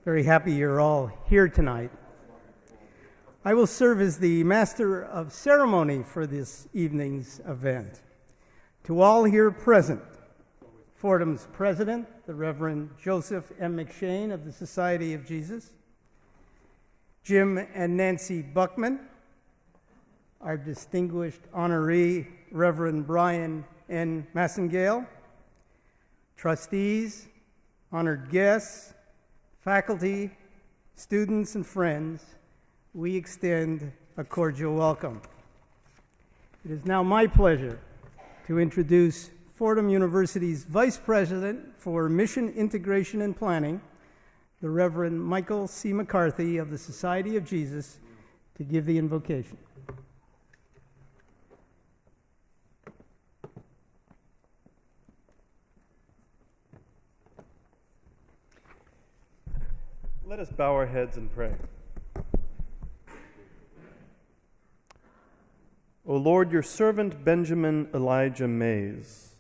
Very happy you're all here tonight. I will serve as the Master of Ceremony for this evening's event. To all here present, Fordham's President, the Reverend Joseph M. McShane of the Society of Jesus, Jim and Nancy Buckman, our distinguished honoree, Reverend Bryan N. Massingale, trustees, honored guests, faculty, students, and friends, we extend a cordial welcome. It is now my pleasure to introduce Fordham University's Vice President for Mission Integration and Planning, the Reverend Michael C. McCarthy of the Society of Jesus, to give the invocation. Let us bow our heads and pray. O Lord, your servant Benjamin Elijah Mays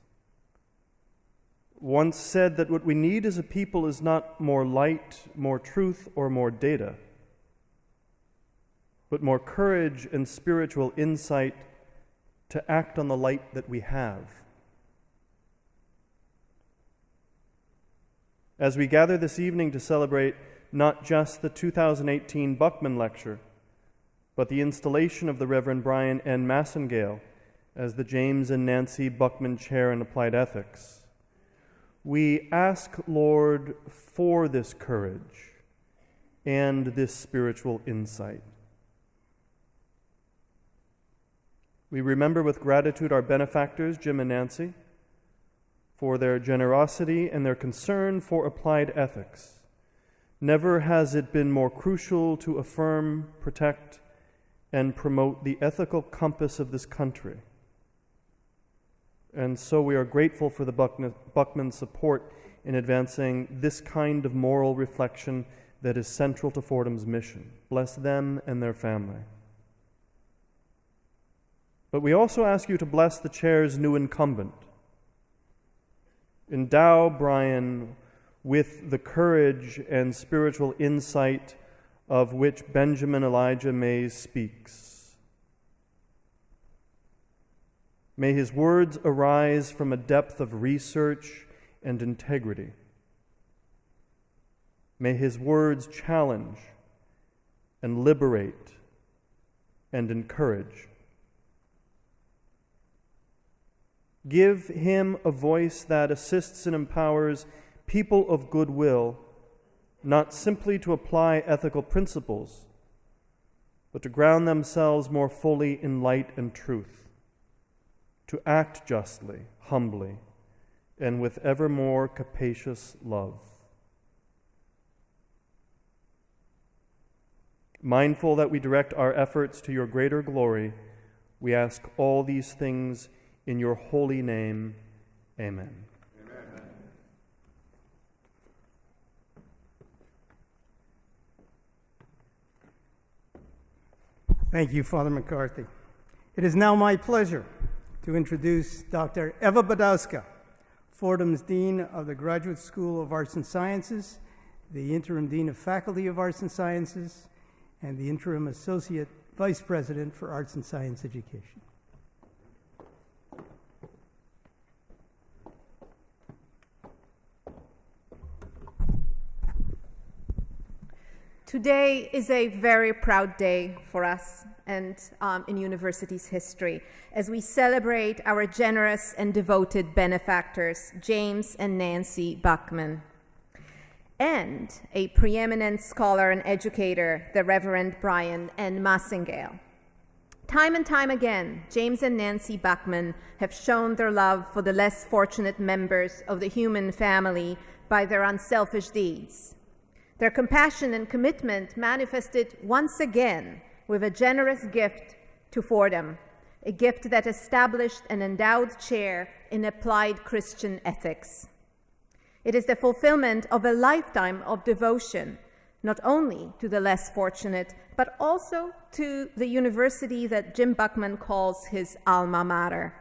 once said that what we need as a people is not more light, more truth, or more data, but more courage and spiritual insight to act on the light that we have. As we gather this evening to celebrate not just the 2018 Buckman Lecture, but the installation of the Reverend Bryan N. Massingale as the James and Nancy Buckman Chair in Applied Ethics, we ask, Lord, for this courage and this spiritual insight. We remember with gratitude our benefactors, Jim and Nancy, for their generosity and their concern for applied ethics. Never has it been more crucial to affirm, protect, and promote the ethical compass of this country. And so we are grateful for the Buckman support in advancing this kind of moral reflection that is central to Fordham's mission. Bless them and their family. But we also ask you to bless the chair's new incumbent. Endow Bryan with the courage and spiritual insight of which Benjamin Elijah Mays speaks. May his words arise from a depth of research and integrity. May his words challenge and liberate and encourage. Give him a voice that assists and empowers people of goodwill, not simply to apply ethical principles, but to ground themselves more fully in light and truth, to act justly, humbly, and with ever more capacious love. Mindful that we direct our efforts to your greater glory, we ask all these things in your holy name. Amen. Thank you, Father McCarthy. It is now my pleasure to introduce Dr. Eva Badowska, Fordham's Dean of the Graduate School of Arts and Sciences, the Interim Dean of Faculty of Arts and Sciences, and the Interim Associate Vice President for Arts and Science Education. Today is a very proud day for us and in university's history as we celebrate our generous and devoted benefactors, James and Nancy Buckman, and a preeminent scholar and educator, the Reverend Bryan N. Massingale. Time and time again, James and Nancy Buckman have shown their love for the less fortunate members of the human family by their unselfish deeds. Their compassion and commitment manifested once again with a generous gift to Fordham, a gift that established an endowed chair in applied Christian ethics. It is the fulfillment of a lifetime of devotion, not only to the less fortunate, but also to the university that Jim Buckman calls his alma mater.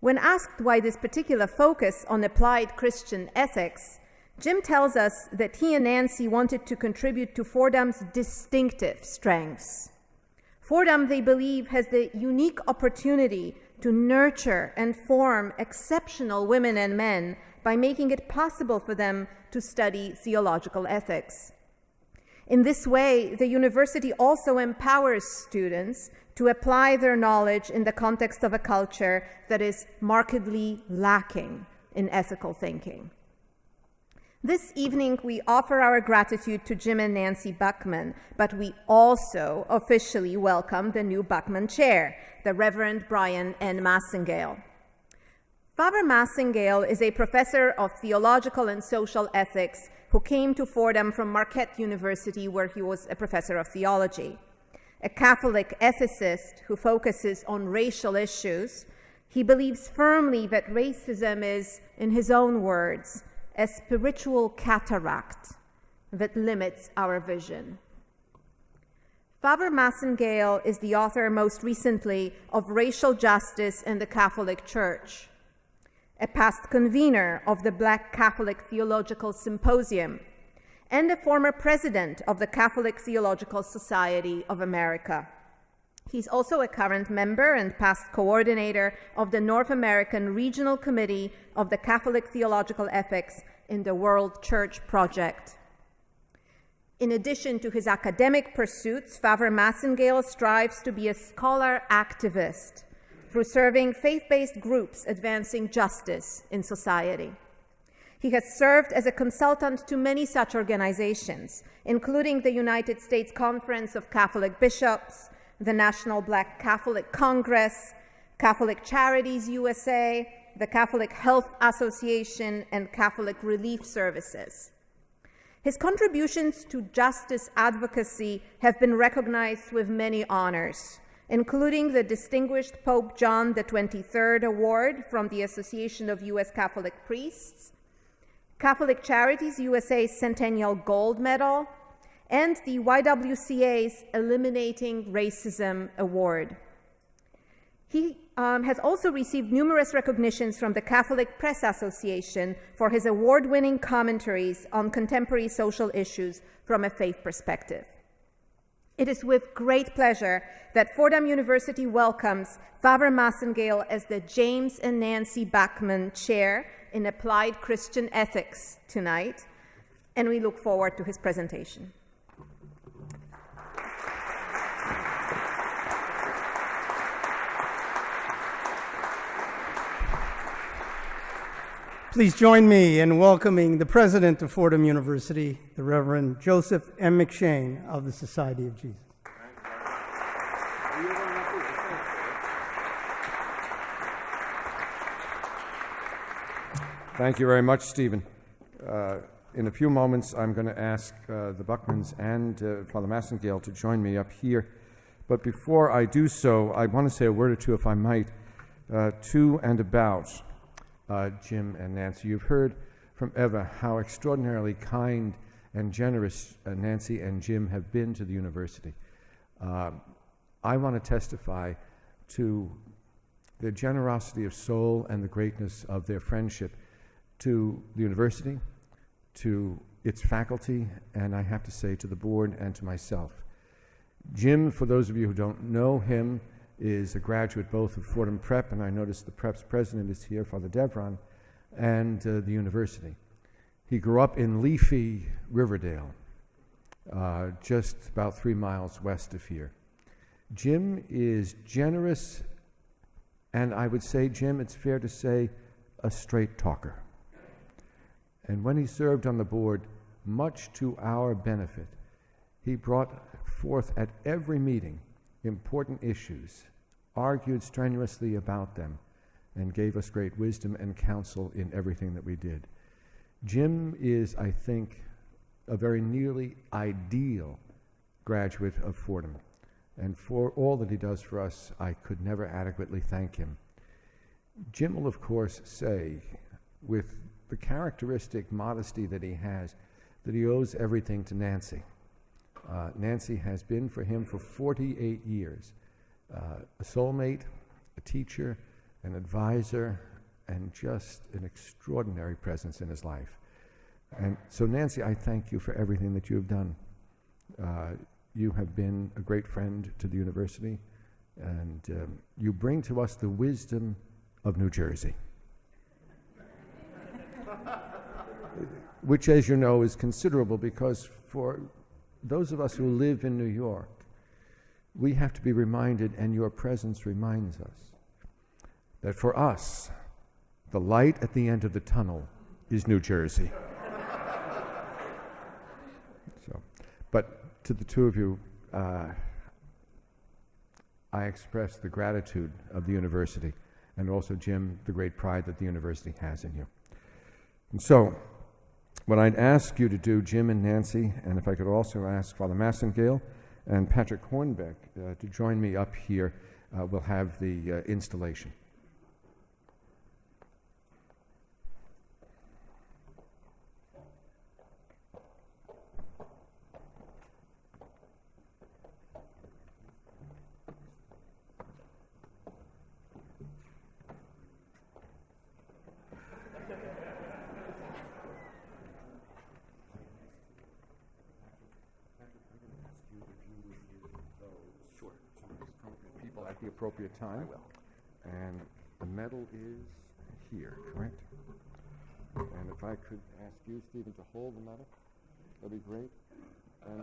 When asked why this particular focus on applied Christian ethics, Jim tells us that he and Nancy wanted to contribute to Fordham's distinctive strengths. Fordham, they believe, has the unique opportunity to nurture and form exceptional women and men by making it possible for them to study theological ethics. In this way, the university also empowers students to apply their knowledge in the context of a culture that is markedly lacking in ethical thinking. This evening, we offer our gratitude to Jim and Nancy Buckman, but we also officially welcome the new Buckman chair, the Reverend Bryan Massingale. Father Massingale is a professor of theological and social ethics who came to Fordham from Marquette University, where he was a professor of theology. A Catholic ethicist who focuses on racial issues, he believes firmly that racism is, in his own words, a spiritual cataract that limits our vision. Father Massingale is the author most recently of Racial Justice in the Catholic Church, a past convener of the Black Catholic Theological Symposium, and a former president of the Catholic Theological Society of America. He's also a current member and past coordinator of the North American Regional Committee of the Catholic Theological Ethics in the World Church Project. In addition to his academic pursuits, Father Massingale strives to be a scholar activist through serving faith-based groups advancing justice in society. He has served as a consultant to many such organizations, including the United States Conference of Catholic Bishops, the National Black Catholic Congress, Catholic Charities USA, the Catholic Health Association, and Catholic Relief Services. His contributions to justice advocacy have been recognized with many honors, including the Distinguished Pope John XXIII Award from the Association of U.S. Catholic Priests, Catholic Charities USA Centennial Gold Medal, and the YWCA's Eliminating Racism Award. He has also received numerous recognitions from the Catholic Press Association for his award-winning commentaries on contemporary social issues from a faith perspective. It is with great pleasure that Fordham University welcomes Father Massingale as the James and Nancy Buckman Chair in Applied Christian Ethics tonight, and we look forward to his presentation. Please join me in welcoming the president of Fordham University, the Reverend Joseph M. McShane of the Society of Jesus. Thank you very much, Stephen. In a few moments, I'm going to ask the Buckmans and Father Massingale to join me up here. But before I do so, I want to say a word or two, if I might, to and about Jim and Nancy. You've heard from Eva how extraordinarily kind and generous Nancy and Jim have been to the university. I want to testify to the generosity of soul and the greatness of their friendship to the university, to its faculty, and I have to say to the board and to myself. Jim, for those of you who don't know him, is a graduate both of Fordham Prep, and I notice the Prep's president is here, Father Devron, and the university. He grew up in leafy Riverdale, just about 3 miles west of here. Jim is generous, and I would say, Jim, it's fair to say, a straight talker. And when he served on the board, much to our benefit, he brought forth at every meeting important issues, argued strenuously about them, and gave us great wisdom and counsel in everything that we did. Jim is, I think, a very nearly ideal graduate of Fordham. And for all that he does for us, I could never adequately thank him. Jim will, of course, say, with the characteristic modesty that he has, that he owes everything to Nancy. Nancy has been for him for 48 years, a soulmate, a teacher, an advisor, and just an extraordinary presence in his life. And so, Nancy, I thank you for everything that you have done. You have been a great friend to the university, and you bring to us the wisdom of New Jersey, which, as you know, is considerable, because for those of us who live in New York, we have to be reminded, and your presence reminds us, that for us, the light at the end of the tunnel is New Jersey. But to the two of you, I express the gratitude of the university, and also, Jim, the great pride that the university has in you. And so, what I'd ask you to do, Jim and Nancy, and if I could also ask Father Massingale and Patrick Hornbeck to join me up here, we'll have the installation. At the appropriate time. I will. And the medal is here, correct? And if I could ask you, Stephen, to hold the medal, that'd be great. And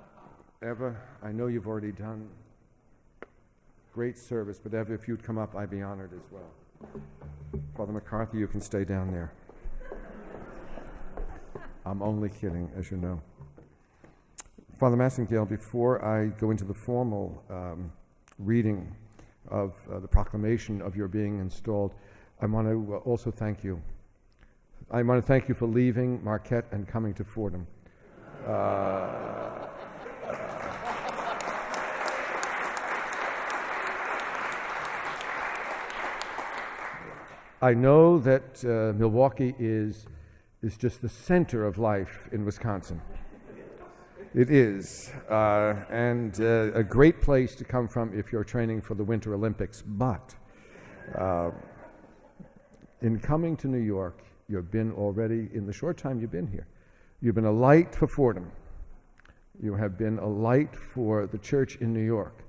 Eva, I know you've already done great service, but Eva, if you'd come up, I'd be honored as well. Father McCarthy, you can stay down there. I'm only kidding, as you know. Father Massingale, before I go into the formal reading of the proclamation of your being installed, I want to also thank you. I want to thank you for leaving Marquette and coming to Fordham. I know that Milwaukee is just the center of life in Wisconsin. It is, and a great place to come from if you're training for the Winter Olympics. But in coming to New York, you've been already, in the short time you've been here, you've been a light for Fordham. You have been a light for the church in New York.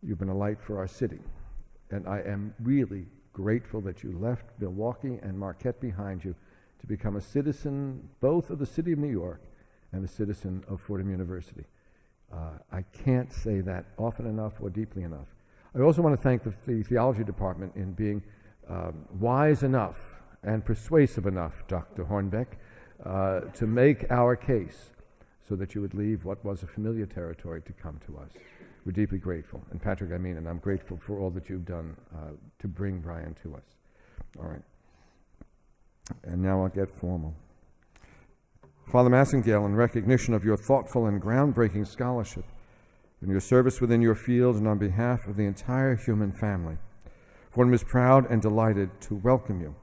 You've been a light for our city. And I am really grateful that you left Milwaukee and Marquette behind you to become a citizen both of the city of New York and a citizen of Fordham University. I can't say that often enough or deeply enough. I also want to thank the theology department in being wise enough and persuasive enough, Dr. Hornbeck, to make our case so that you would leave what was a familiar territory to come to us. We're deeply grateful. And Patrick, I mean, and I'm grateful for all that you've done to bring Bryan to us. All right. And now I'll get formal. Father Massingale, in recognition of your thoughtful and groundbreaking scholarship and your service within your field, and on behalf of the entire human family, Fordham is proud and delighted to welcome you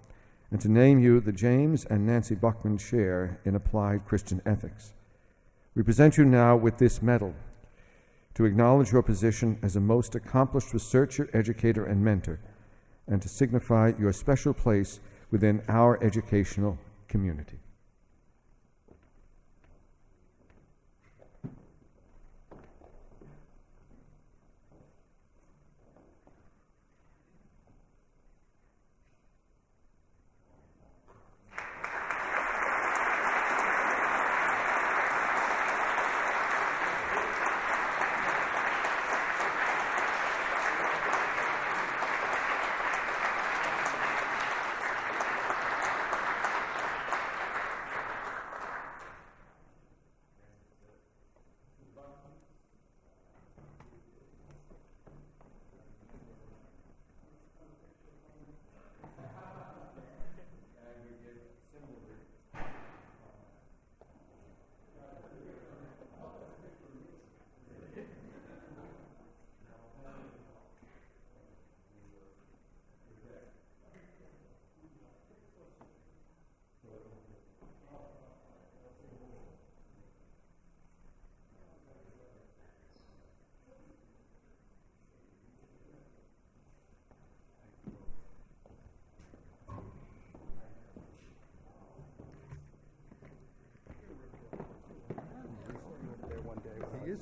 and to name you the James and Nancy Buckman Chair in Applied Christian Ethics. We present you now with this medal to acknowledge your position as a most accomplished researcher, educator, and mentor, and to signify your special place within our educational community.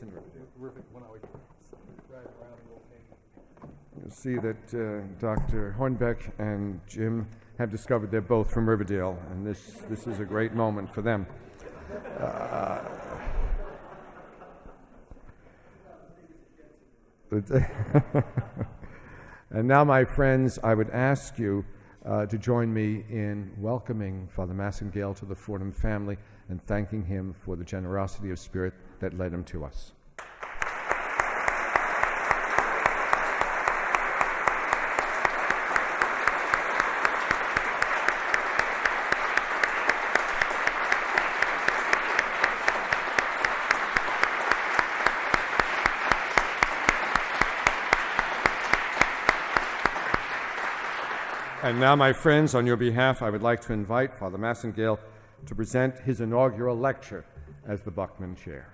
in You'll see that Dr. Hornbeck and Jim have discovered they're both from Riverdale, and this is a great moment for them. And now, my friends, I would ask you to join me in welcoming Father Massingale to the Fordham family and thanking him for the generosity of spirit that led him to us. And now, my friends, on your behalf, I would like to invite Father Massingale to present his inaugural lecture as the Buckman Chair.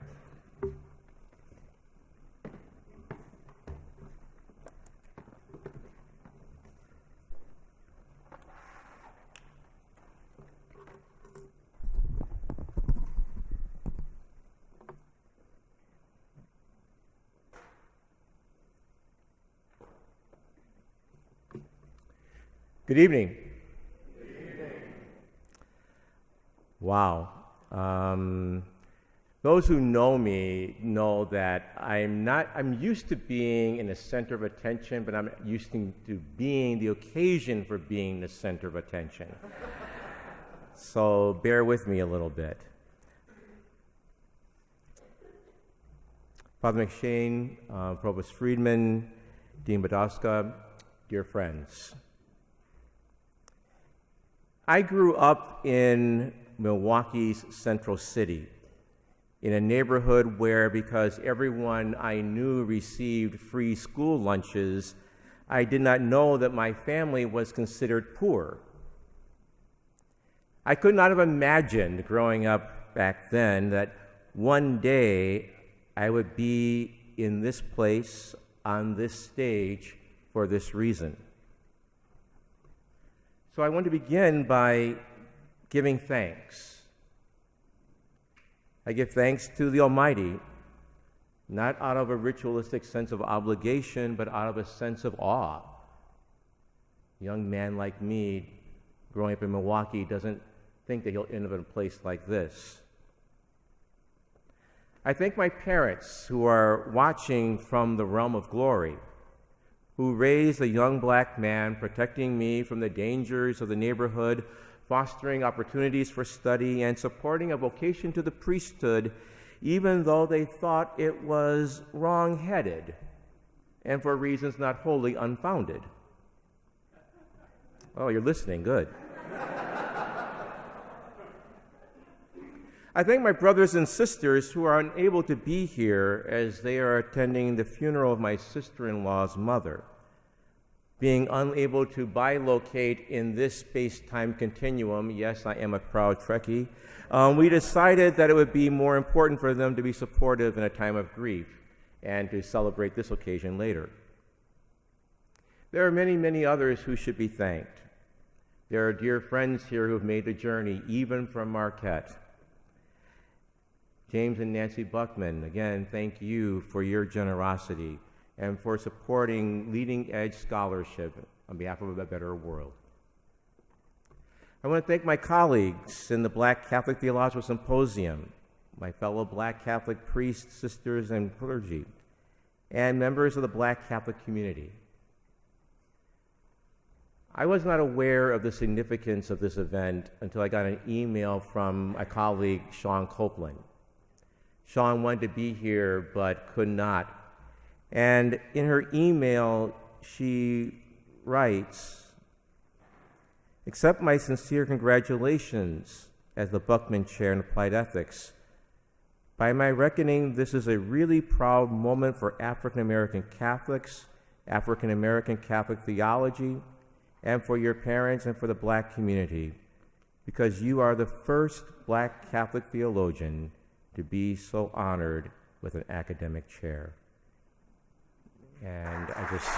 Good evening. Wow. Those who know me know that I'm used to being in the center of attention, but I'm used to being the occasion for being the center of attention. So bear with me a little bit. Father McShane, Provost Friedman, Dean Badowska, dear friends. I grew up in Milwaukee's Central City, in a neighborhood where, because everyone I knew received free school lunches, I did not know that my family was considered poor. I could not have imagined growing up back then that one day I would be in this place, on this stage, for this reason. So I want to begin by giving thanks. I give thanks to the Almighty, not out of a ritualistic sense of obligation, but out of a sense of awe. A young man like me, growing up in Milwaukee, doesn't think that he'll end up in a place like this. I thank my parents who are watching from the realm of glory, who raised a young black man, protecting me from the dangers of the neighborhood, fostering opportunities for study, and supporting a vocation to the priesthood, even though they thought it was wrong-headed and for reasons not wholly unfounded. Oh, you're listening, good. I thank my brothers and sisters who are unable to be here as they are attending the funeral of my sister-in-law's mother. Being unable to bilocate in this space-time continuum, yes, I am a proud Trekkie, we decided that it would be more important for them to be supportive in a time of grief and to celebrate this occasion later. There are many, many others who should be thanked. There are dear friends here who have made the journey, even from Marquette. James and Nancy Buckman, again, thank you for your generosity and for supporting leading-edge scholarship on behalf of a better world. I want to thank my colleagues in the Black Catholic Theological Symposium, my fellow Black Catholic priests, sisters, and clergy, and members of the Black Catholic community. I was not aware of the significance of this event until I got an email from my colleague, Sean Copeland. Sean wanted to be here but could not. And in her email, she writes, "Accept my sincere congratulations as the Buckman Chair in Applied Ethics. By my reckoning, this is a really proud moment for African American Catholics, African American Catholic theology, and for your parents and for the Black community, because you are the first Black Catholic theologian to be so honored with an academic chair." And I just...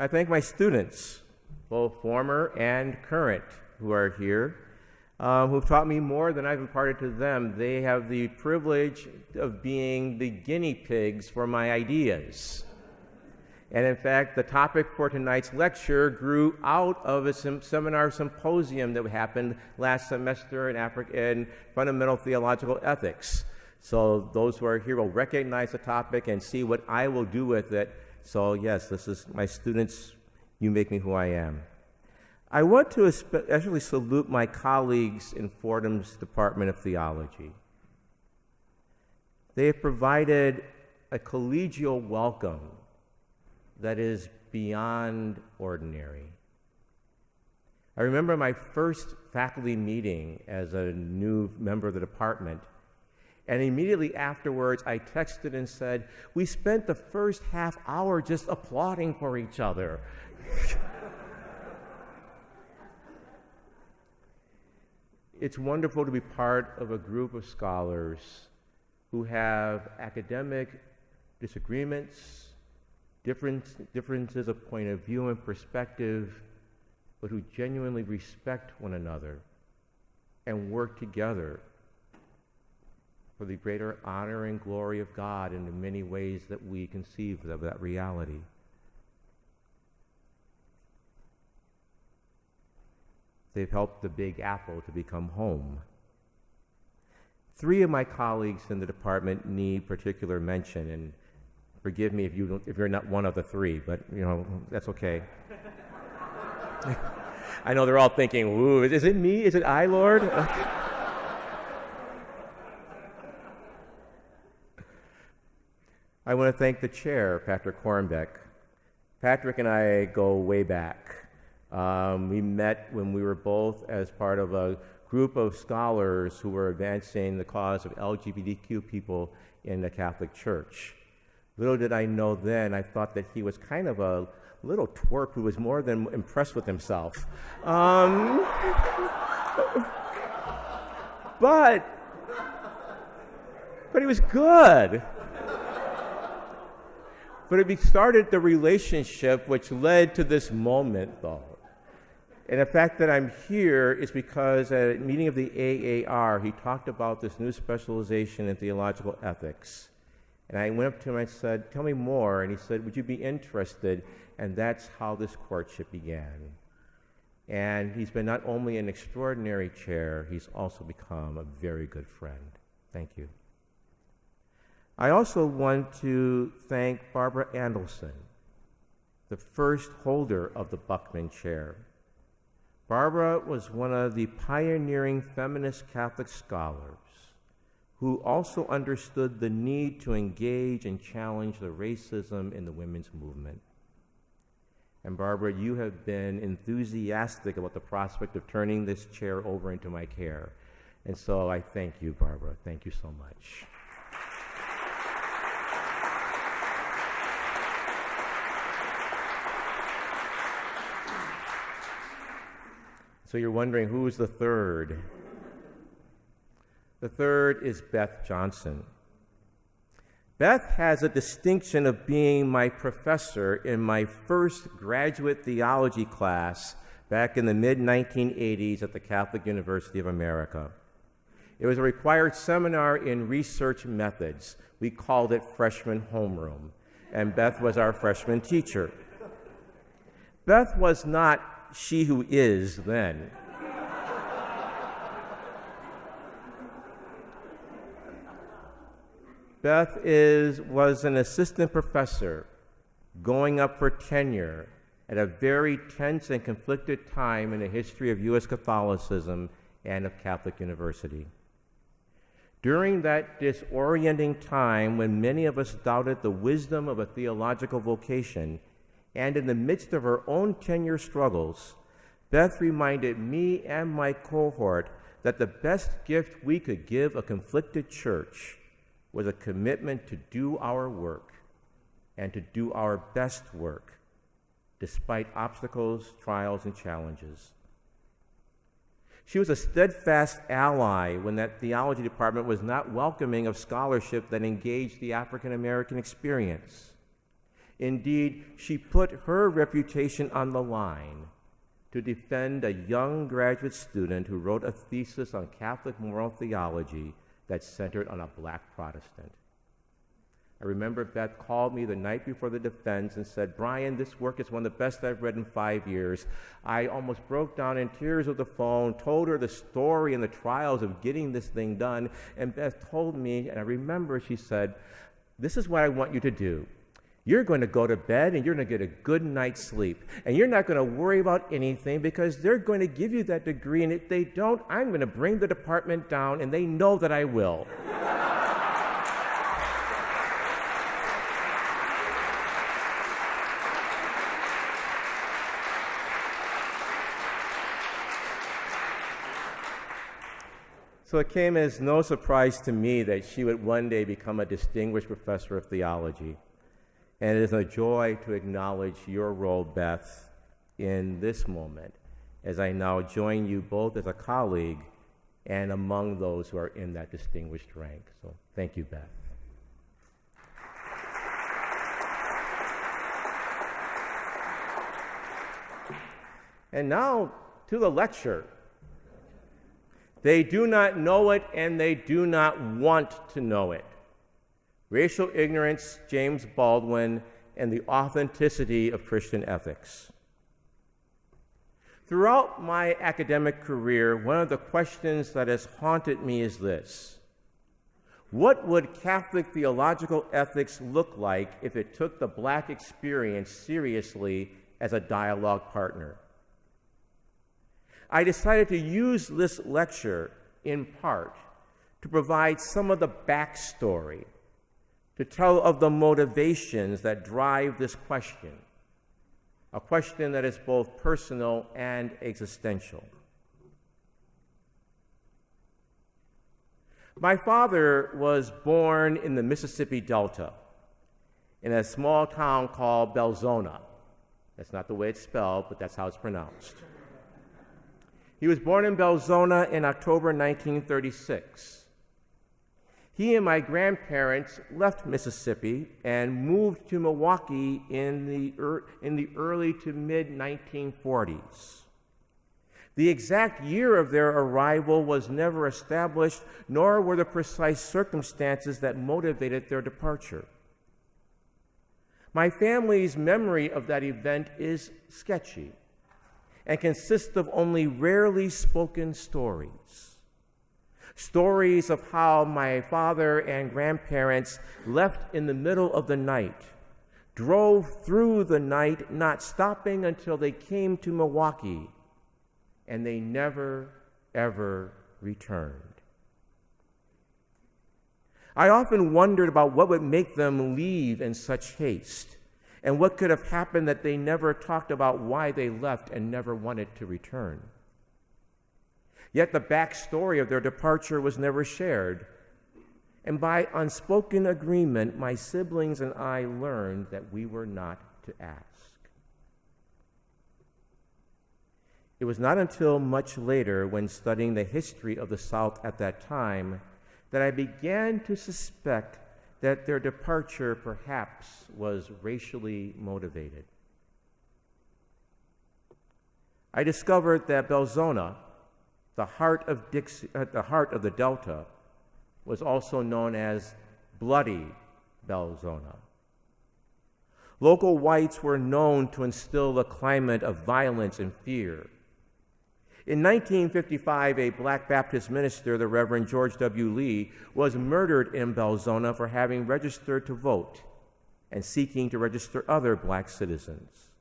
I thank my students, both former and current, who are here, who've taught me more than I've imparted to them. They have the privilege of being the guinea pigs for my ideas. And in fact, the topic for tonight's lecture grew out of a seminar symposium that happened last semester in fundamental theological ethics. So those who are here will recognize the topic and see what I will do with it. So yes, this is my students. You make me who I am. I want to especially salute my colleagues in Fordham's Department of Theology. They have provided a collegial welcome that is beyond ordinary. I remember my first faculty meeting as a new member of the department, and immediately afterwards I texted and said, "We spent the first half hour just applauding for each other." It's wonderful to be part of a group of scholars who have academic disagreements, differences of point of view and perspective, but who genuinely respect one another and work together for the greater honor and glory of God in the many ways that we conceive of that reality. They've helped the Big Apple to become home. 3 of my colleagues in the department need particular mention, and forgive me if you're not one of the 3, but that's okay. I know they're all thinking, "Ooh, is it me? Is it I, Lord?" I want to thank the chair, Patrick Hornbeck. Patrick and I go way back. We met when we were both as part of a group of scholars who were advancing the cause of LGBTQ people in the Catholic Church. Little did I know then, I thought that he was kind of a little twerp who was more than impressed with himself. But he was good. But it started the relationship which led to this moment, though. And the fact that I'm here is because at a meeting of the AAR, he talked about this new specialization in theological ethics. And I went up to him and I said, "Tell me more." And he said, "Would you be interested?" And that's how this courtship began. And he's been not only an extraordinary chair, he's also become a very good friend. Thank you. I also want to thank Barbara Andelson, the first holder of the Buckman chair. Barbara was one of the pioneering feminist Catholic scholars who also understood the need to engage and challenge the racism in the women's movement. And Barbara, you have been enthusiastic about the prospect of turning this chair over into my care. And so I thank you, Barbara. Thank you so much. So you're wondering, who's the third? The third is Beth Johnson. Beth has a distinction of being my professor in my first graduate theology class back in the mid-1980s at the Catholic University of America. It was a required seminar in research methods. We called it freshman homeroom, and Beth was our freshman teacher. Beth was not she who is then. Beth was an assistant professor going up for tenure at a very tense and conflicted time in the history of U.S. Catholicism and of Catholic University. During that disorienting time when many of us doubted the wisdom of a theological vocation, and in the midst of her own tenure struggles, Beth reminded me and my cohort that the best gift we could give a conflicted church was a commitment to do our work and to do our best work, despite obstacles, trials, and challenges. She was a steadfast ally when that theology department was not welcoming of scholarship that engaged the African American experience. Indeed, she put her reputation on the line to defend a young graduate student who wrote a thesis on Catholic moral theology that centered on a black Protestant. I remember Beth called me the night before the defense and said, "Bryan, this work is one of the best I've read in 5 years." I almost broke down in tears over the phone, told her the story and the trials of getting this thing done, and Beth told me, and I remember she said, "This is what I want you to do. You're going to go to bed and you're going to get a good night's sleep. And you're not going to worry about anything because they're going to give you that degree. And if they don't, I'm going to bring the department down, and they know that I will." So it came as no surprise to me that she would one day become a distinguished professor of theology. And it is a joy to acknowledge your role, Beth, in this moment, as I now join you both as a colleague and among those who are in that distinguished rank. So thank you, Beth. And now to the lecture. They do not know it, and they do not want to know it. Racial Ignorance, James Baldwin, and the Authenticity of Christian Ethics. Throughout my academic career, one of the questions that has haunted me is this: what would Catholic theological ethics look like if it took the black experience seriously as a dialogue partner? I decided to use this lecture, in part, to provide some of the backstory, to tell of the motivations that drive this question, a question that is both personal and existential. My father was born in the Mississippi Delta, in a small town called Belzona. That's not the way it's spelled, but that's how it's pronounced. He was born in Belzona in October 1936. He and my grandparents left Mississippi and moved to Milwaukee in the early to mid-1940s. The exact year of their arrival was never established, nor were the precise circumstances that motivated their departure. My family's memory of that event is sketchy and consists of only rarely spoken stories. Stories of how my father and grandparents left in the middle of the night, drove through the night, not stopping until they came to Milwaukee, and they never, ever returned. I often wondered about what would make them leave in such haste, and what could have happened that they never talked about why they left and never wanted to return. Yet the backstory of their departure was never shared, and by unspoken agreement, my siblings and I learned that we were not to ask. It was not until much later, when studying the history of the South at that time, that I began to suspect that their departure perhaps was racially motivated. I discovered that Belzona, the heart of the Delta, was also known as Bloody Belzona. Local whites were known to instill a climate of violence and fear. In 1955, a black Baptist minister, the Reverend George W. Lee, was murdered in Belzona for having registered to vote and seeking to register other black citizens.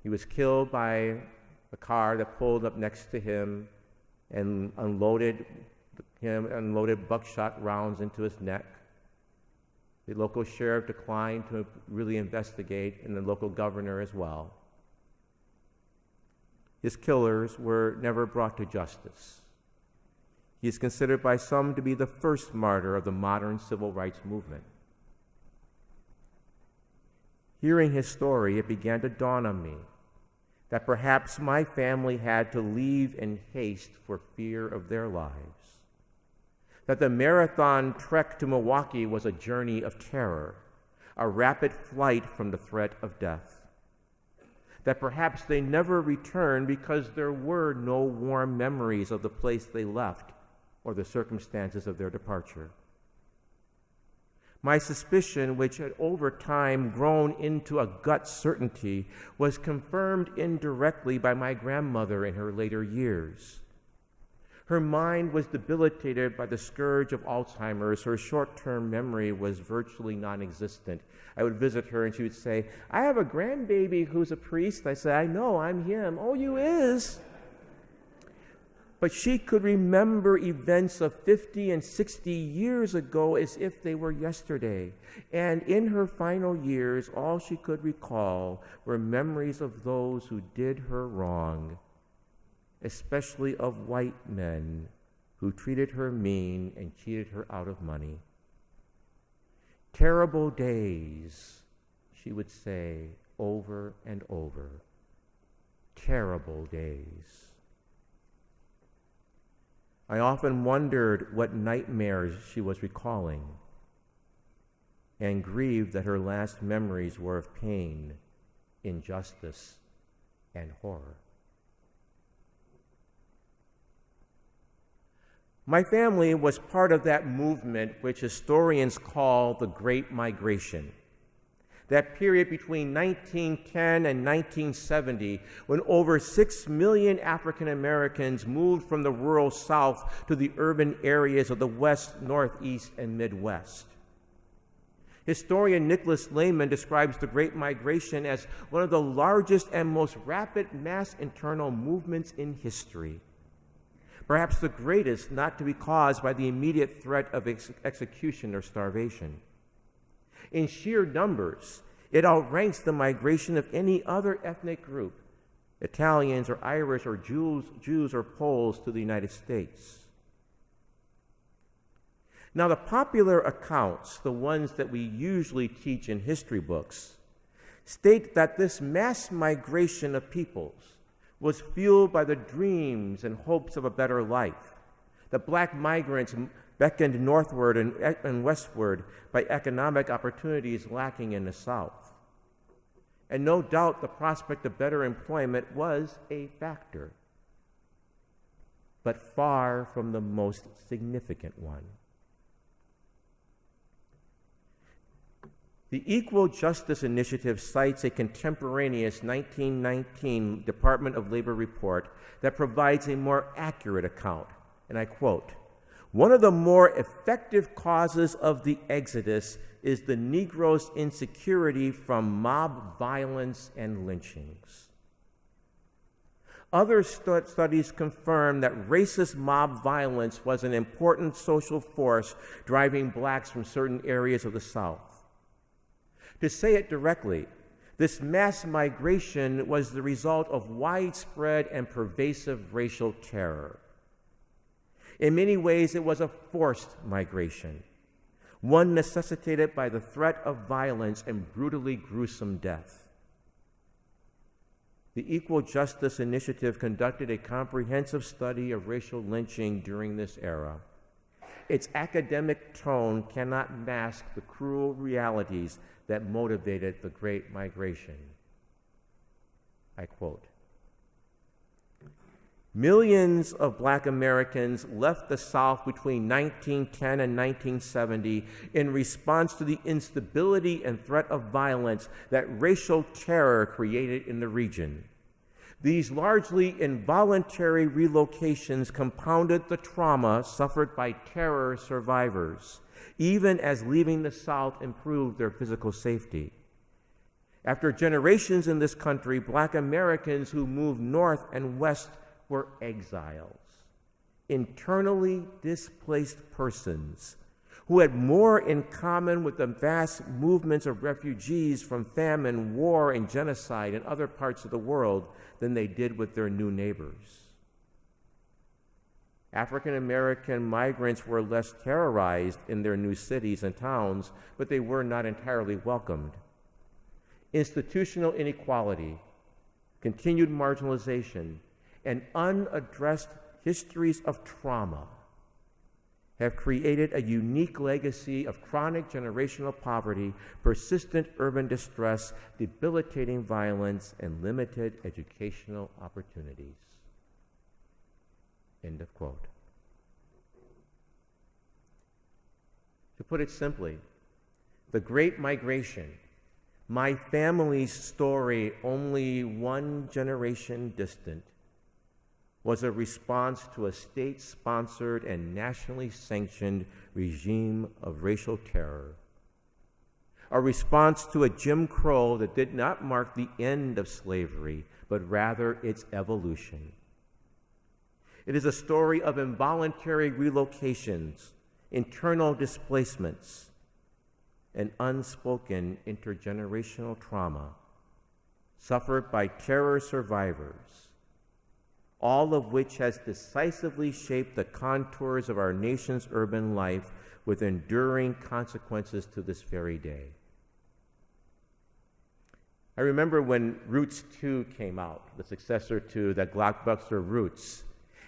He was killed by a car that pulled up next to him and unloaded buckshot rounds into his neck. The local sheriff declined to really investigate, and the local governor as well. His killers were never brought to justice. He is considered by some to be the first martyr of the modern civil rights movement. Hearing his story, it began to dawn on me that perhaps my family had to leave in haste for fear of their lives, that the marathon trek to Milwaukee was a journey of terror, a rapid flight from the threat of death. That perhaps they never returned because there were no warm memories of the place they left or the circumstances of their departure. My suspicion, which had over time grown into a gut certainty, was confirmed indirectly by my grandmother in her later years. Her mind was debilitated by the scourge of Alzheimer's. Her short-term memory was virtually non-existent. I would visit her and she would say, "I have a grandbaby who's a priest." I said, "I know, I'm him." "Oh, you is?" But she could remember events of 50 and 60 years ago as if they were yesterday. And in her final years, all she could recall were memories of those who did her wrong, especially of white men who treated her mean and cheated her out of money. "Terrible days," she would say over and over. "Terrible days." I often wondered what nightmares she was recalling and grieved that her last memories were of pain, injustice, and horror. My family was part of that movement which historians call the Great Migration, that period between 1910 and 1970, when over 6 million African Americans moved from the rural South to the urban areas of the West, Northeast, and Midwest. Historian Nicholas Lehman describes the Great Migration as one of the largest and most rapid mass internal movements in history. Perhaps the greatest not to be caused by the immediate threat of execution or starvation. In sheer numbers, it outranks the migration of any other ethnic group, Italians or Irish or Jews or Poles, to the United States. Now, the popular accounts, the ones that we usually teach in history books, state that this mass migration of peoples was fueled by the dreams and hopes of a better life. The black migrants beckoned northward and westward by economic opportunities lacking in the South. And no doubt the prospect of better employment was a factor, but far from the most significant one. The Equal Justice Initiative cites a contemporaneous 1919 Department of Labor report that provides a more accurate account, and I quote, "One of the more effective causes of the exodus is the Negro's insecurity from mob violence and lynchings." Other studies confirm that racist mob violence was an important social force driving blacks from certain areas of the South. To say it directly, this mass migration was the result of widespread and pervasive racial terror. In many ways, it was a forced migration, one necessitated by the threat of violence and brutally gruesome death. The Equal Justice Initiative conducted a comprehensive study of racial lynching during this era. Its academic tone cannot mask the cruel realities that motivated the Great Migration. I quote, "Millions of black Americans left the South between 1910 and 1970 in response to the instability and threat of violence that racial terror created in the region. These largely involuntary relocations compounded the trauma suffered by terror survivors, even as leaving the South improved their physical safety. After generations in this country, black Americans who moved north and west were exiles, internally displaced persons who had more in common with the vast movements of refugees from famine, war, and genocide in other parts of the world than they did with their new neighbors. African American migrants were less terrorized in their new cities and towns, but they were not entirely welcomed. Institutional inequality, continued marginalization, and unaddressed histories of trauma have created a unique legacy of chronic generational poverty, persistent urban distress, debilitating violence, and limited educational opportunities. End of quote. To put it simply, the Great Migration, my family's story only one generation distant, was a response to a state-sponsored and nationally sanctioned regime of racial terror, a response to a Jim Crow that did not mark the end of slavery, but rather its evolution. It is a story of involuntary relocations, internal displacements, and unspoken intergenerational trauma suffered by terror survivors, all of which has decisively shaped the contours of our nation's urban life with enduring consequences to this very day. I remember when Roots 2 came out, the successor to the blockbuster Roots,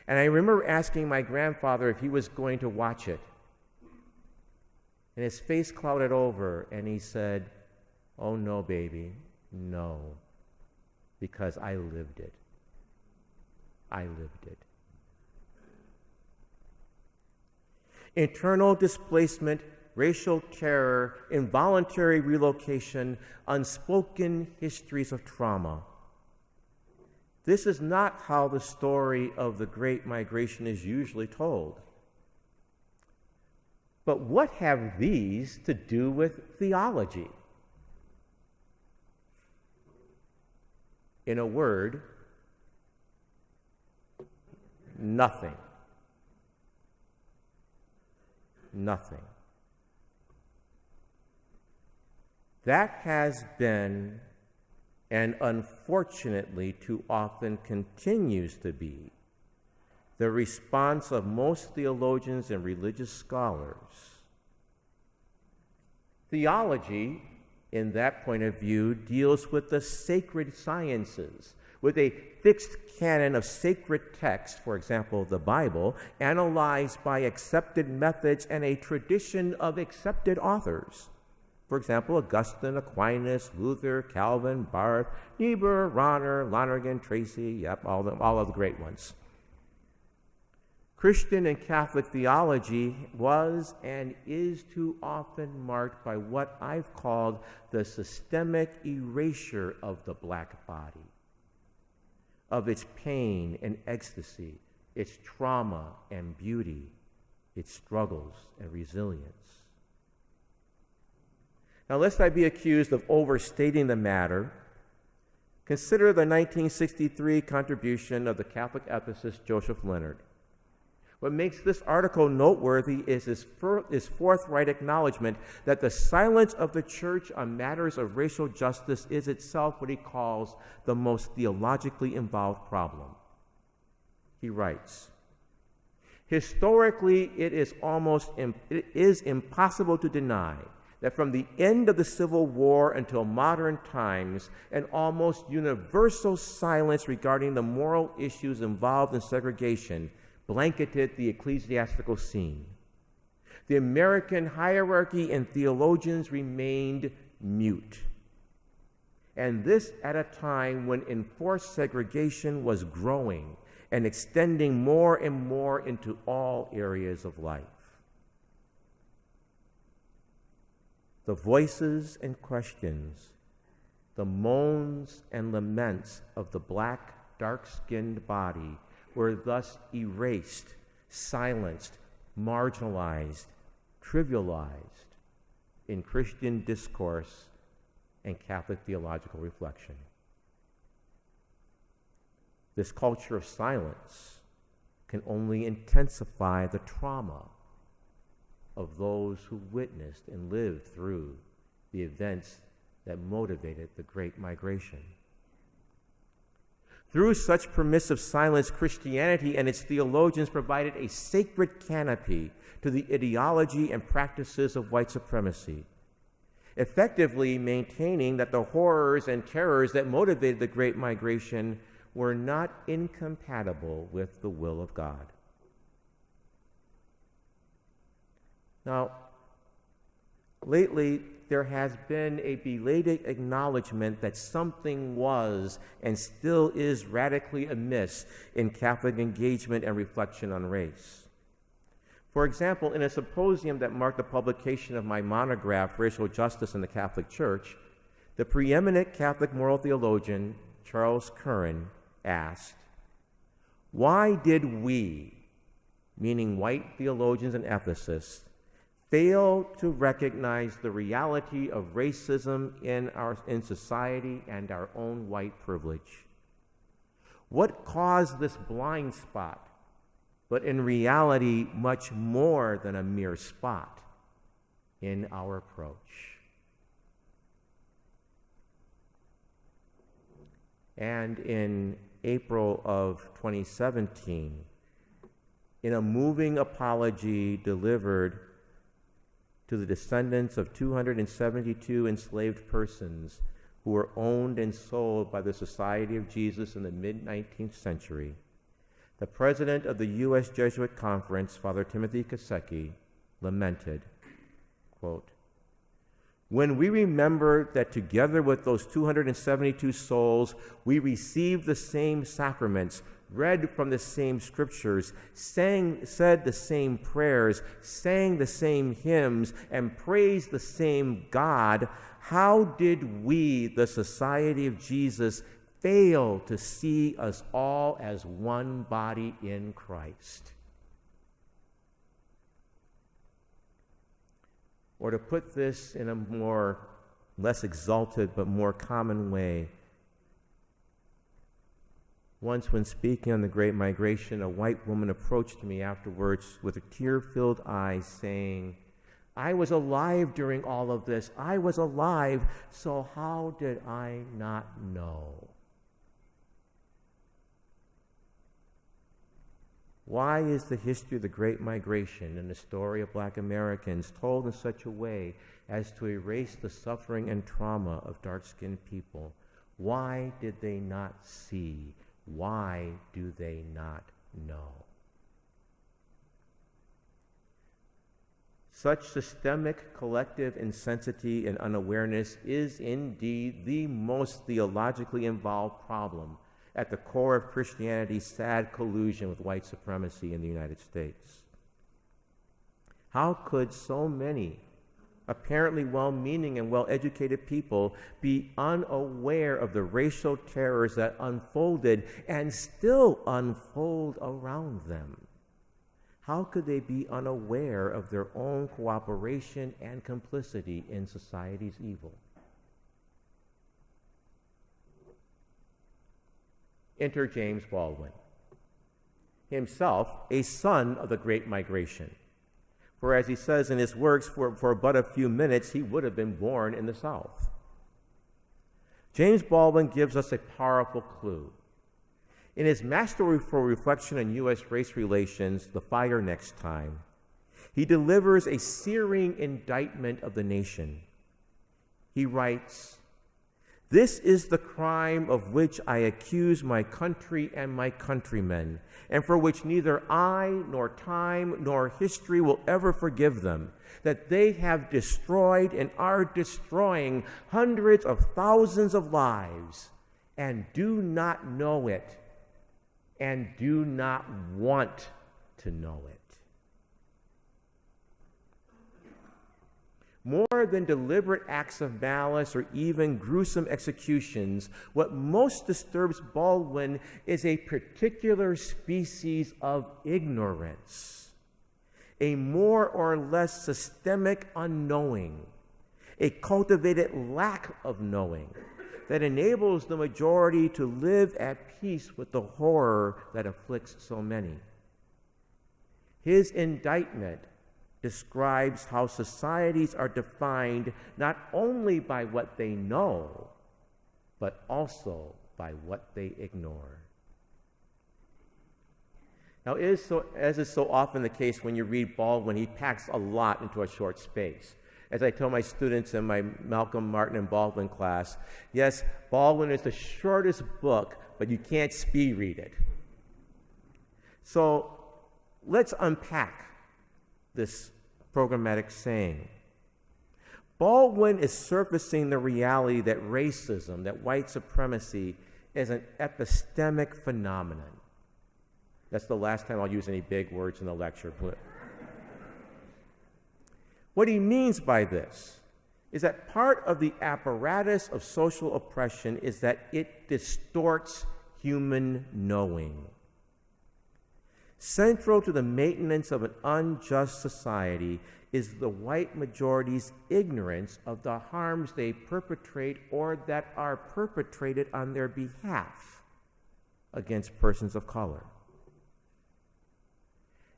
and I remember asking my grandfather if he was going to watch it. And his face clouded over, and he said, "Oh, no, baby, no, because I lived it. I lived it." Internal displacement, racial terror, involuntary relocation, unspoken histories of trauma. This is not how the story of the Great Migration is usually told. But what have these to do with theology? In a word, nothing. Nothing. That has been, and unfortunately too often continues to be, the response of most theologians and religious scholars. Theology, in that point of view, deals with the sacred sciences, with a fixed canon of sacred texts, for example, the Bible, analyzed by accepted methods and a tradition of accepted authors. For example, Augustine, Aquinas, Luther, Calvin, Barth, Niebuhr, Rahner, Lonergan, Tracy, all of the great ones. Christian and Catholic theology was and is too often marked by what I've called the systemic erasure of the black body, of its pain and ecstasy, its trauma and beauty, its struggles and resilience. Now, lest I be accused of overstating the matter, consider the 1963 contribution of the Catholic ethicist Joseph Leonard. What makes this article noteworthy is his forthright acknowledgement that the silence of the Church on matters of racial justice is itself what he calls the most theologically involved problem. He writes, "Historically, it is impossible to deny that from the end of the Civil War until modern times, an almost universal silence regarding the moral issues involved in segregation blanketed the ecclesiastical scene. The American hierarchy and theologians remained mute. And this at a time when enforced segregation was growing and extending more and more into all areas of life. The voices and questions, the moans and laments of the black, dark-skinned body were thus erased, silenced, marginalized, trivialized in Christian discourse and Catholic theological reflection. This culture of silence can only intensify the trauma of those who witnessed and lived through the events that motivated the Great Migration. Through such permissive silence, Christianity and its theologians provided a sacred canopy to the ideology and practices of white supremacy, effectively maintaining that the horrors and terrors that motivated the Great Migration were not incompatible with the will of God. Now, lately, there has been a belated acknowledgement that something was and still is radically amiss in Catholic engagement and reflection on race. For example, in a symposium that marked the publication of my monograph, Racial Justice in the Catholic Church, the preeminent Catholic moral theologian, Charles Curran, asked, "Why did we, meaning white theologians and ethicists, fail to recognize the reality of racism in society and our own white privilege? What caused this blind spot, but in reality much more than a mere spot in our approach?" And in April of 2017, in a moving apology delivered to the descendants of 272 enslaved persons who were owned and sold by the Society of Jesus in the mid-19th century, the president of the U.S. Jesuit Conference, Father Timothy Kaseki, lamented, quote, "When we remember that together with those 272 souls, we received the same sacraments, read from the same scriptures, said the same prayers, sang the same hymns, and praised the same God, how did we, the Society of Jesus, fail to see us all as one body in Christ?" Or to put this in a less exalted but more common way, once when speaking on the Great Migration, a white woman approached me afterwards with tear-filled eyes saying, "I was alive during all of this. I was alive, so how did I not know?" Why is the history of the Great Migration and the story of Black Americans told in such a way as to erase the suffering and trauma of dark-skinned people? Why did they not see? Why do they not know? Such systemic collective insensity and unawareness is indeed the most theologically involved problem at the core of Christianity's sad collusion with white supremacy in the United States. How could so many apparently well-meaning and well-educated people be unaware of the racial terrors that unfolded and still unfold around them? How could they be unaware of their own cooperation and complicity in society's evil? Enter James Baldwin, himself a son of the Great Migration. For as he says in his works, for but a few minutes he would have been born in the South. James Baldwin gives us a powerful clue. In his masterful reflection on U.S. race relations, The Fire Next Time, he delivers a searing indictment of the nation. He writes, "This is the crime of which I accuse my country and my countrymen, and for which neither I, nor time, nor history will ever forgive them, that they have destroyed and are destroying hundreds of thousands of lives, and do not know it, and do not want to know it." More than deliberate acts of malice or even gruesome executions, what most disturbs Baldwin is a particular species of ignorance, a more or less systemic unknowing, a cultivated lack of knowing that enables the majority to live at peace with the horror that afflicts so many. His indictment describes how societies are defined not only by what they know, but also by what they ignore. Now, as is so often the case when you read Baldwin, he packs a lot into a short space. As I tell my students in my Malcolm, Martin, and Baldwin class, yes, Baldwin is the shortest book, but you can't speed read it. So let's unpack this programmatic saying. Baldwin is surfacing the reality that racism, that white supremacy, is an epistemic phenomenon. That's the last time I'll use any big words in the lecture. What he means by this is that part of the apparatus of social oppression is that it distorts human knowing. Central to the maintenance of an unjust society is the white majority's ignorance of the harms they perpetrate or that are perpetrated on their behalf against persons of color.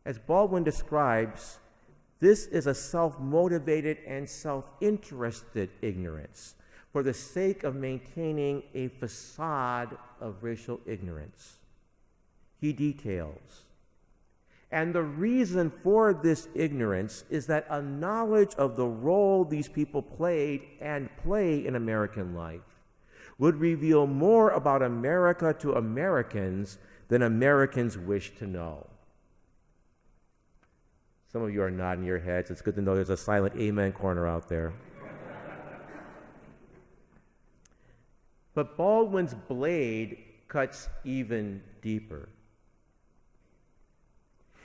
As Baldwin describes, this is a self-motivated and self-interested ignorance for the sake of maintaining a facade of racial ignorance. He details, and the reason for this ignorance is that a knowledge of the role these people played and play in American life would reveal more about America to Americans than Americans wish to know. Some of you are nodding your heads. It's good to know there's a silent amen corner out there. But Baldwin's blade cuts even deeper.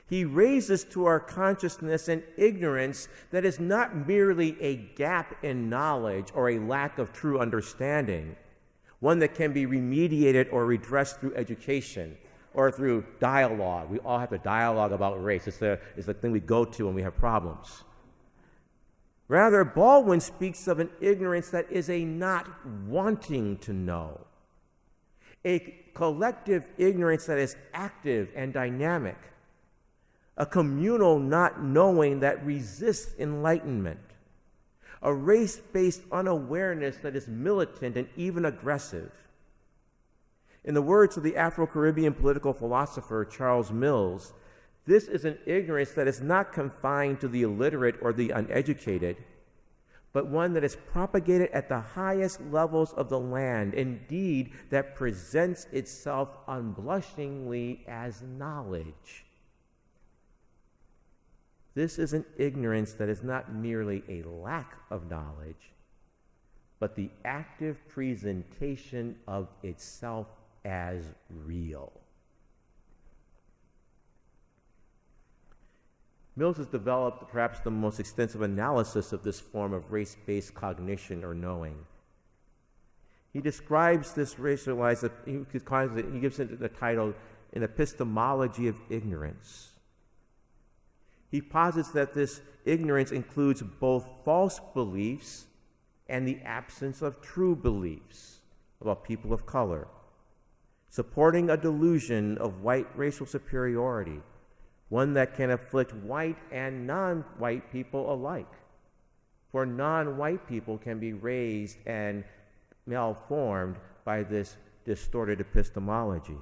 He raises to our consciousness an ignorance that is not merely a gap in knowledge or a lack of true understanding, one that can be remediated or redressed through education or through dialogue. We all have to dialogue about race. It's the thing we go to when we have problems. Rather, Baldwin speaks of an ignorance that is a not wanting to know, a collective ignorance that is active and dynamic, a communal not knowing that resists enlightenment, a race-based unawareness that is militant and even aggressive. In the words of the Afro-Caribbean political philosopher Charles Mills, this is an ignorance that is not confined to the illiterate or the uneducated, but one that is propagated at the highest levels of the land, indeed, that presents itself unblushingly as knowledge. This is an ignorance that is not merely a lack of knowledge, but the active presentation of itself as real. Mills has developed perhaps the most extensive analysis of this form of race-based cognition or knowing. He describes this racialized, he gives it the title, An Epistemology of Ignorance. He posits that this ignorance includes both false beliefs and the absence of true beliefs about people of color, supporting a delusion of white racial superiority, one that can afflict white and non-white people alike. For non-white people can be raised and malformed by this distorted epistemology.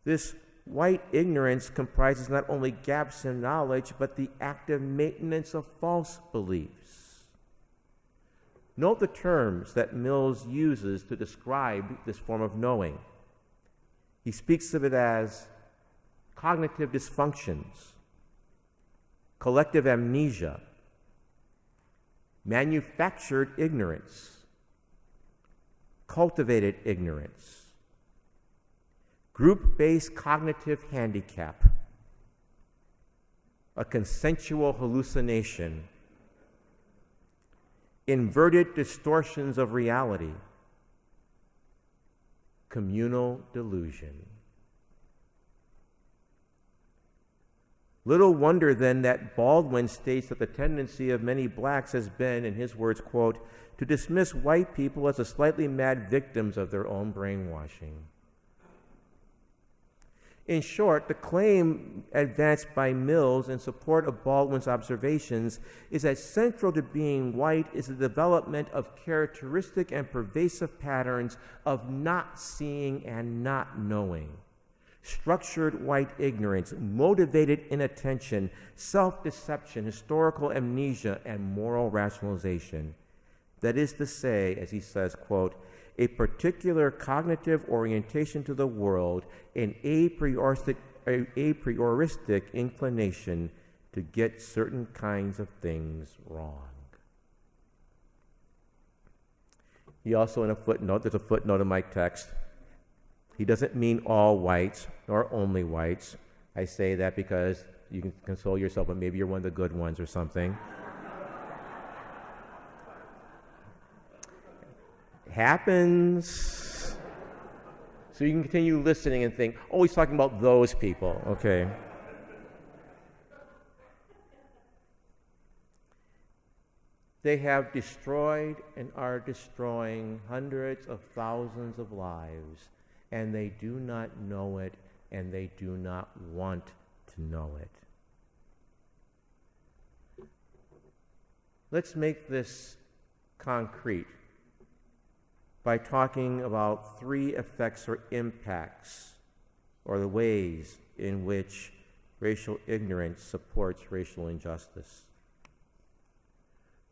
This white ignorance comprises not only gaps in knowledge, but the active maintenance of false beliefs. Note the terms that Mills uses to describe this form of knowing. He speaks of it as cognitive dysfunctions, collective amnesia, manufactured ignorance, cultivated ignorance, group-based cognitive handicap, a consensual hallucination, inverted distortions of reality, communal delusion. Little wonder then that Baldwin states that the tendency of many blacks has been, in his words, quote, to dismiss white people as the slightly mad victims of their own brainwashing. In short, the claim advanced by Mills in support of Baldwin's observations is that central to being white is the development of characteristic and pervasive patterns of not seeing and not knowing. Structured white ignorance, motivated inattention, self-deception, historical amnesia, and moral rationalization. That is to say, as he says, quote, a particular cognitive orientation to the world, an a prioristic inclination to get certain kinds of things wrong. He also, in a footnote, there's a footnote in my text, he doesn't mean all whites nor only whites. I say that because you can console yourself, but maybe you're one of the good ones or something. Happens. So you can continue listening and think, oh, he's talking about those people. Okay. They have destroyed and are destroying hundreds of thousands of lives, and they do not know it, and they do not want to know it. Let's make this concrete by talking about three effects or impacts, or the ways in which racial ignorance supports racial injustice.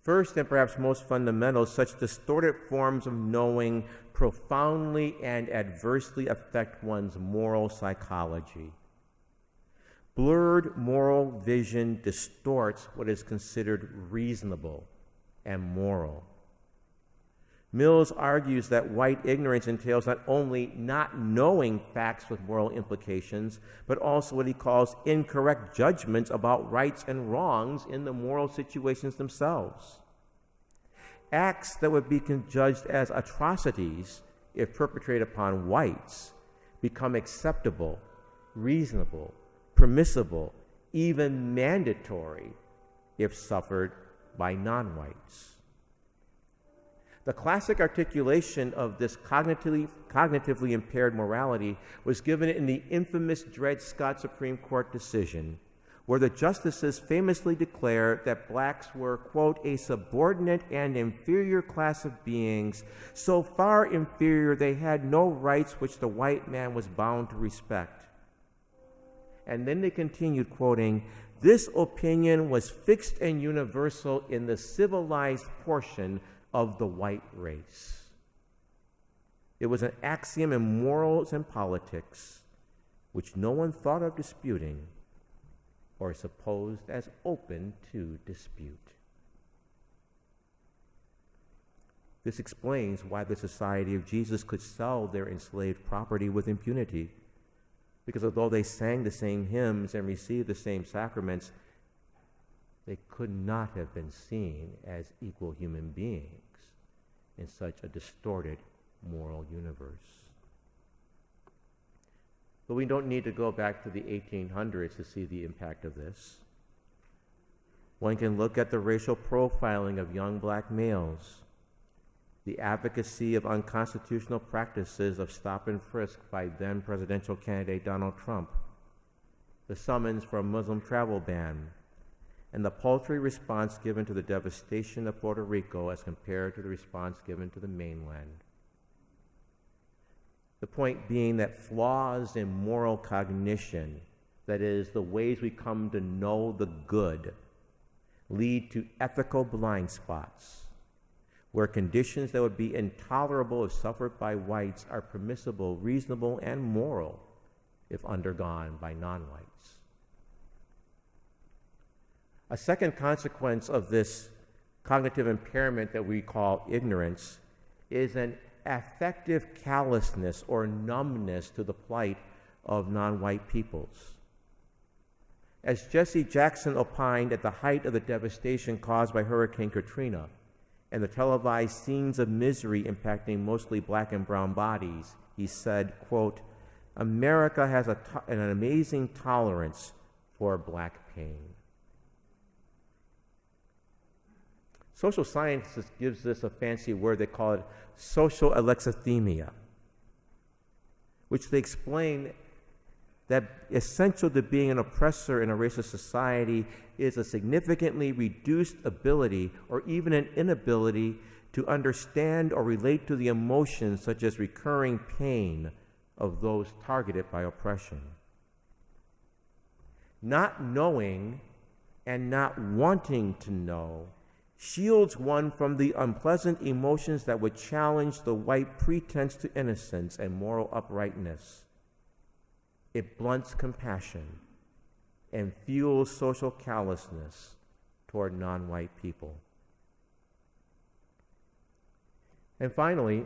First, and perhaps most fundamental, such distorted forms of knowing profoundly and adversely affect one's moral psychology. Blurred moral vision distorts what is considered reasonable and moral. Mills argues that white ignorance entails not only not knowing facts with moral implications, but also what he calls incorrect judgments about rights and wrongs in the moral situations themselves. Acts that would be judged as atrocities if perpetrated upon whites become acceptable, reasonable, permissible, even mandatory if suffered by non-whites. The classic articulation of this cognitively impaired morality was given in the infamous Dred Scott Supreme Court decision, where the justices famously declared that blacks were, quote, a subordinate and inferior class of beings, so far inferior they had no rights which the white man was bound to respect. And then they continued, quoting, this opinion was fixed and universal in the civilized portion of the white race. It was an axiom in morals and politics which no one thought of disputing or supposed as open to dispute. This explains why the Society of Jesus could sell their enslaved property with impunity, because although they sang the same hymns and received the same sacraments, they could not have been seen as equal human beings in such a distorted moral universe. But we don't need to go back to the 1800s to see the impact of this. One can look at the racial profiling of young black males, the advocacy of unconstitutional practices of stop and frisk by then presidential candidate Donald Trump, the summons for a Muslim travel ban, and the paltry response given to the devastation of Puerto Rico as compared to the response given to the mainland. The point being that flaws in moral cognition, that is, the ways we come to know the good, lead to ethical blind spots, where conditions that would be intolerable if suffered by whites are permissible, reasonable, and moral if undergone by non-whites. A second consequence of this cognitive impairment that we call ignorance is an affective callousness or numbness to the plight of non-white peoples. As Jesse Jackson opined at the height of the devastation caused by Hurricane Katrina and the televised scenes of misery impacting mostly black and brown bodies, he said, quote, America has an amazing tolerance for black pain. Social sciences gives this a fancy word. They call it social alexithymia, which they explain that essential to being an oppressor in a racist society is a significantly reduced ability or even an inability to understand or relate to the emotions such as recurring pain of those targeted by oppression. Not knowing and not wanting to know shields one from the unpleasant emotions that would challenge the white pretense to innocence and moral uprightness. It blunts compassion. and fuels social callousness toward non-white people. And finally,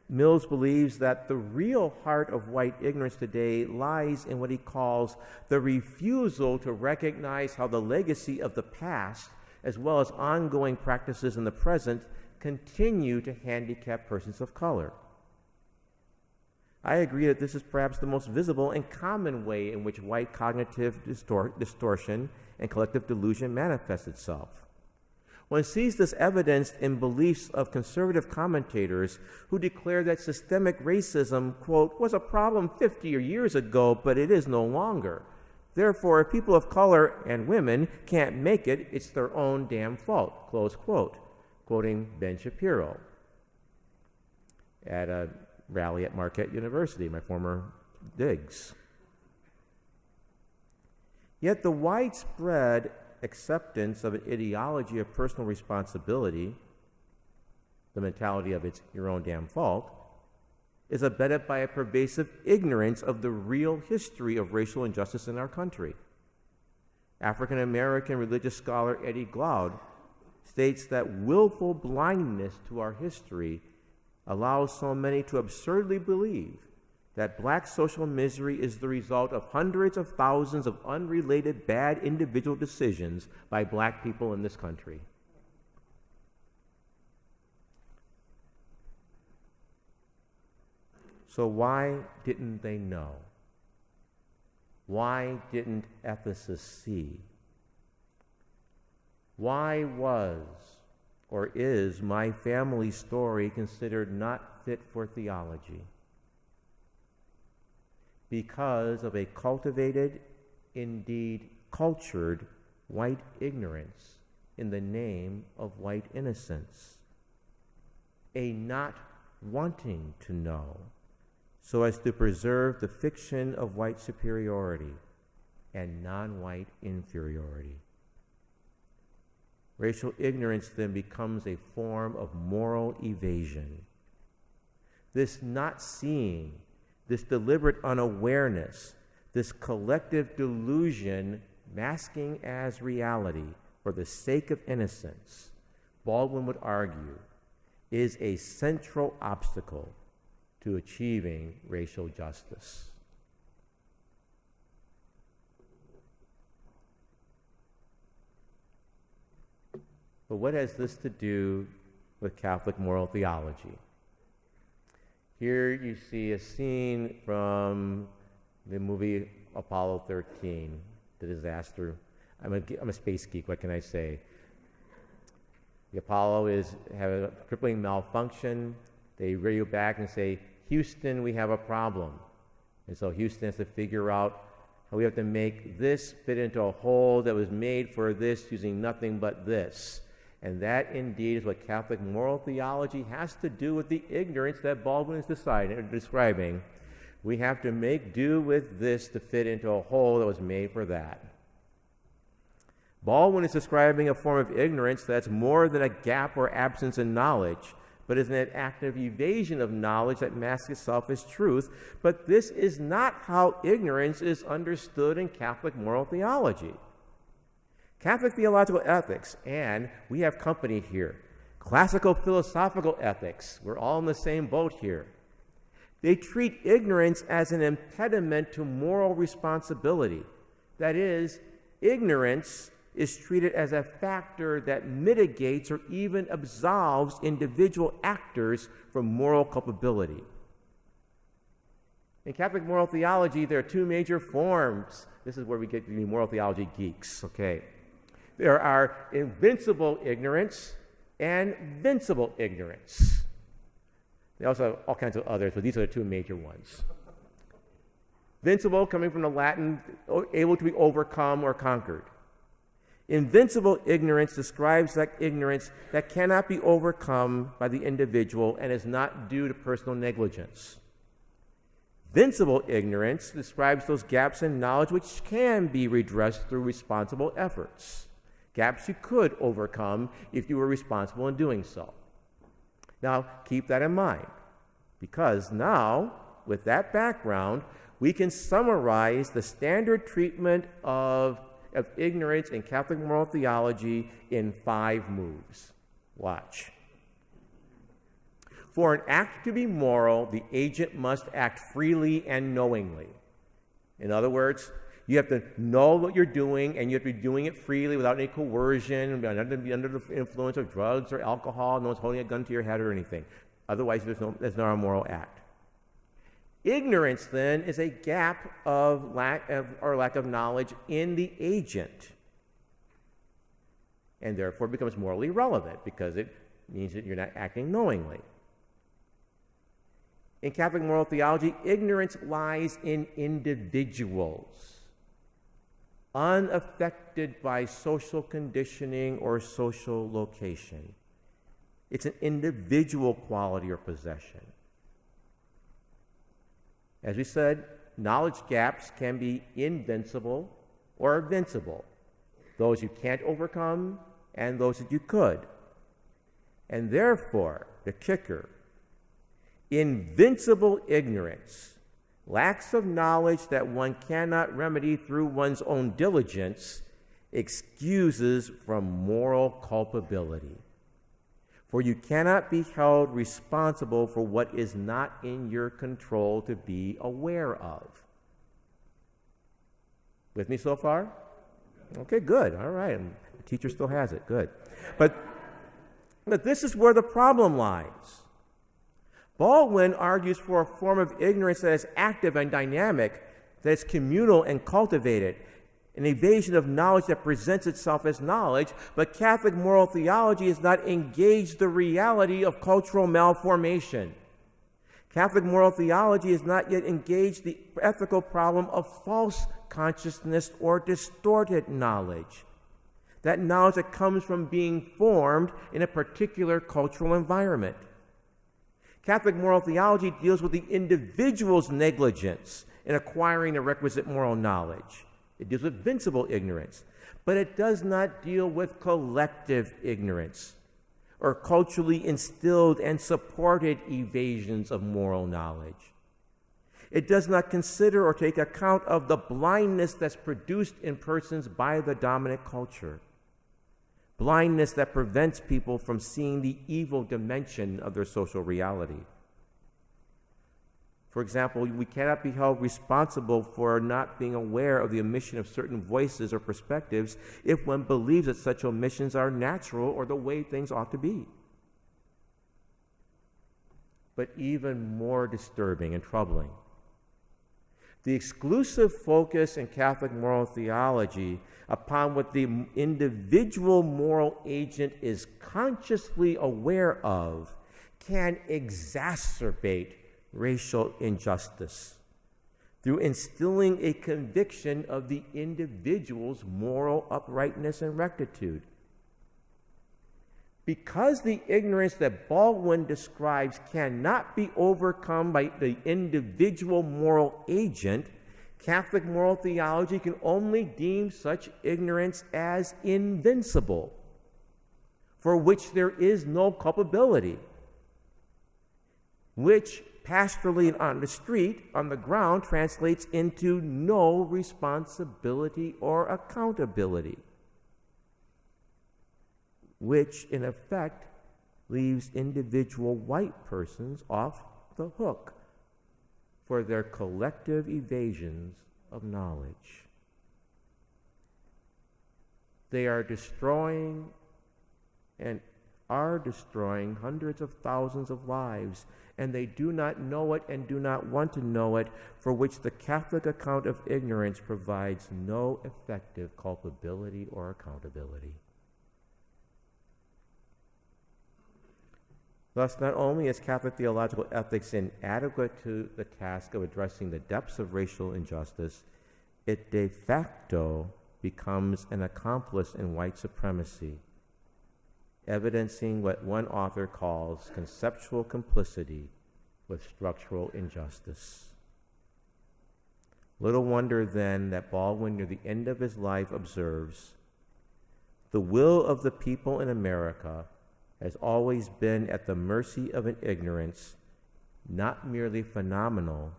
Mills believes that the real heart of white ignorance today lies in what he calls the refusal to recognize how the legacy of the past, as well as ongoing practices in the present, continue to handicap persons of color. I agree that this is perhaps the most visible and common way in which white cognitive distortion and collective delusion manifests itself. One sees this evidenced in beliefs of conservative commentators who declare that systemic racism, quote, was a problem 50 years ago, but it is no longer. Therefore, if people of color and women can't make it, it's their own damn fault, close quote, quoting Ben Shapiro at a rally at Marquette University, my former digs. Yet the widespread acceptance of an ideology of personal responsibility, the mentality of it's your own damn fault, is abetted by a pervasive ignorance of the real history of racial injustice in our country. African-American religious scholar Eddie Glaude states that willful blindness to our history allows so many to absurdly believe that black social misery is the result of hundreds of thousands of unrelated bad individual decisions by black people in this country. So why didn't they know? Why didn't ethicists see? Why was or is my family's story considered not fit for theology? Because of a cultivated, indeed cultured, white ignorance in the name of white innocence. A not wanting to know so as to preserve the fiction of white superiority and non-white inferiority. Racial ignorance then becomes a form of moral evasion. This not seeing, this deliberate unawareness, this collective delusion masking as reality for the sake of innocence, Baldwin would argue, is a central obstacle to achieving racial justice. But what has this to do with Catholic moral theology? Here you see a scene from the movie Apollo 13, the disaster. I'm a space geek, what can I say? The Apollo have a crippling malfunction. They radio back and say, Houston, we have a problem. And so Houston has to figure out how we have to make this fit into a hole that was made for this using nothing but this. And that indeed is what Catholic moral theology has to do with the ignorance that Baldwin is describing. We have to make do with this to fit into a hole that was made for that. Baldwin is describing a form of ignorance that's more than a gap or absence in knowledge, but is an active evasion of knowledge that masks itself as truth. But this is not how ignorance is understood in Catholic moral theology. Catholic theological ethics, and we have company here, classical philosophical ethics, we're all in the same boat here. They treat ignorance as an impediment to moral responsibility. That is, ignorance is treated as a factor that mitigates or even absolves individual actors from moral culpability. In Catholic moral theology, there are two major forms. This is where we get to be moral theology geeks, okay? There are invincible ignorance and vincible ignorance. They also have all kinds of others, but these are the two major ones. Vincible, coming from the Latin, able to be overcome or conquered. Invincible ignorance describes that ignorance that cannot be overcome by the individual and is not due to personal negligence. Vincible ignorance describes those gaps in knowledge which can be redressed through responsible efforts. Gaps you could overcome if you were responsible in doing so. Now, keep that in mind, because now with that background, we can summarize the standard treatment of ignorance in Catholic moral theology in 5 moves. Watch. For an act to be moral, the agent must act freely and knowingly. In other words, you have to know what you're doing, and you have to be doing it freely without any coercion, under the influence of drugs or alcohol. No one's holding a gun to your head or anything. Otherwise, there's not a moral act. Ignorance, then, is a gap of lack of knowledge in the agent, and therefore becomes morally relevant because it means that you're not acting knowingly. In Catholic moral theology, ignorance lies in individuals, unaffected by social conditioning or social location. It's an individual quality or possession. As we said, knowledge gaps can be invincible or vincible, those you can't overcome and those that you could. And therefore, the kicker, invincible ignorance, lacks of knowledge that one cannot remedy through one's own diligence, excuses from moral culpability. For you cannot be held responsible for what is not in your control to be aware of. With me so far? Okay, good. All right. The teacher still has it. Good. But this is where the problem lies. Baldwin argues for a form of ignorance that is active and dynamic, that is communal and cultivated, an evasion of knowledge that presents itself as knowledge, but Catholic moral theology has not engaged the reality of cultural malformation. Catholic moral theology has not yet engaged the ethical problem of false consciousness or distorted knowledge, that knowledge that comes from being formed in a particular cultural environment. Catholic moral theology deals with the individual's negligence in acquiring the requisite moral knowledge. It deals with vincible ignorance, but it does not deal with collective ignorance or culturally instilled and supported evasions of moral knowledge. It does not consider or take account of the blindness that's produced in persons by the dominant culture, blindness that prevents people from seeing the evil dimension of their social reality. For example, we cannot be held responsible for not being aware of the omission of certain voices or perspectives if one believes that such omissions are natural or the way things ought to be. But even more disturbing and troubling, the exclusive focus in Catholic moral theology upon what the individual moral agent is consciously aware of can exacerbate racial injustice through instilling a conviction of the individual's moral uprightness and rectitude. Because the ignorance that Baldwin describes cannot be overcome by the individual moral agent, Catholic moral theology can only deem such ignorance as invincible, for which there is no culpability, which pastorally and on the street, on the ground, translates into no responsibility or accountability, which in effect leaves individual white persons off the hook for their collective evasions of knowledge. They are destroying and are destroying hundreds of thousands of lives, and they do not know it and do not want to know it, for which the Catholic account of ignorance provides no effective culpability or accountability. Thus, not only is Catholic theological ethics inadequate to the task of addressing the depths of racial injustice, it de facto becomes an accomplice in white supremacy, evidencing what one author calls conceptual complicity with structural injustice. Little wonder, then, that Baldwin, near the end of his life, observes, "The will of the people in America has always been at the mercy of an ignorance not merely phenomenal,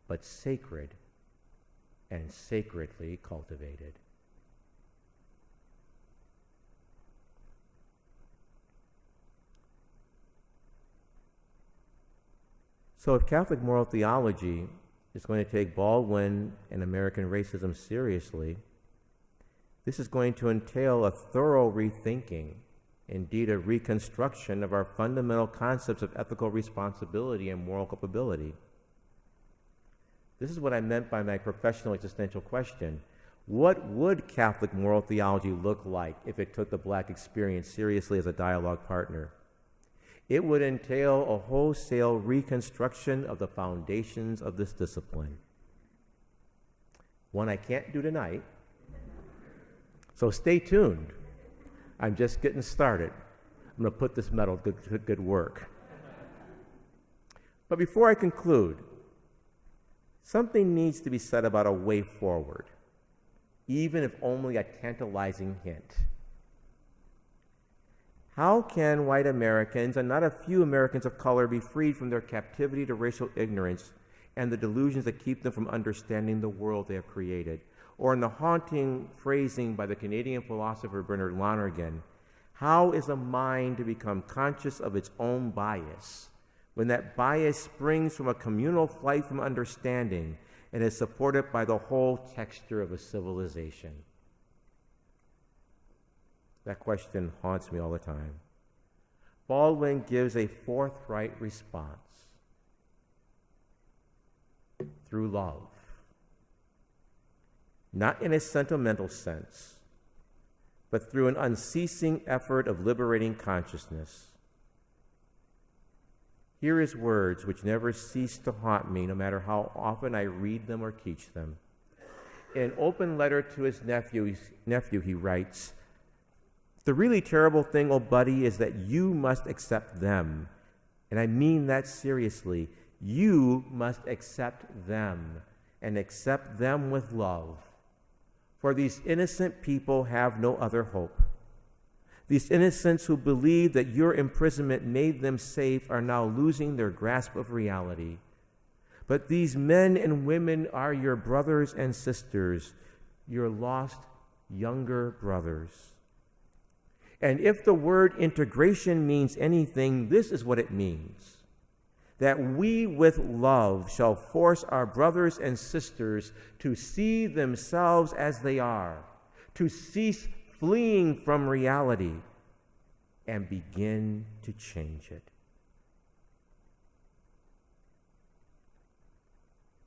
but sacred and sacredly cultivated. So if Catholic moral theology is going to take Baldwin and American racism seriously, this is going to entail a thorough rethinking, indeed a reconstruction of our fundamental concepts of ethical responsibility and moral culpability. This is what I meant by my professional existential question. What would Catholic moral theology look like if it took the Black experience seriously as a dialogue partner? It would entail a wholesale reconstruction of the foundations of this discipline. One I can't do tonight, so stay tuned. I'm just getting started. I'm going to put this medal to good work. But before I conclude, something needs to be said about a way forward, even if only a tantalizing hint. How can white Americans, and not a few Americans of color, be freed from their captivity to racial ignorance and the delusions that keep them from understanding the world they have created? Or in the haunting phrasing by the Canadian philosopher Bernard Lonergan, how is a mind to become conscious of its own bias when that bias springs from a communal flight from understanding and is supported by the whole texture of a civilization? That question haunts me all the time. Baldwin gives a forthright response through love. Not in a sentimental sense, but through an unceasing effort of liberating consciousness. Hear his words, which never cease to haunt me, no matter how often I read them or teach them. In an open letter to his nephew, he writes, "The really terrible thing, old buddy, is that you must accept them. And I mean that seriously. You must accept them, and accept them with love. For these innocent people have no other hope. These innocents who believe that your imprisonment made them safe are now losing their grasp of reality. But these men and women are your brothers and sisters, your lost younger brothers. And if the word integration means anything, this is what it means. That we with love shall force our brothers and sisters to see themselves as they are, to cease fleeing from reality, and begin to change it."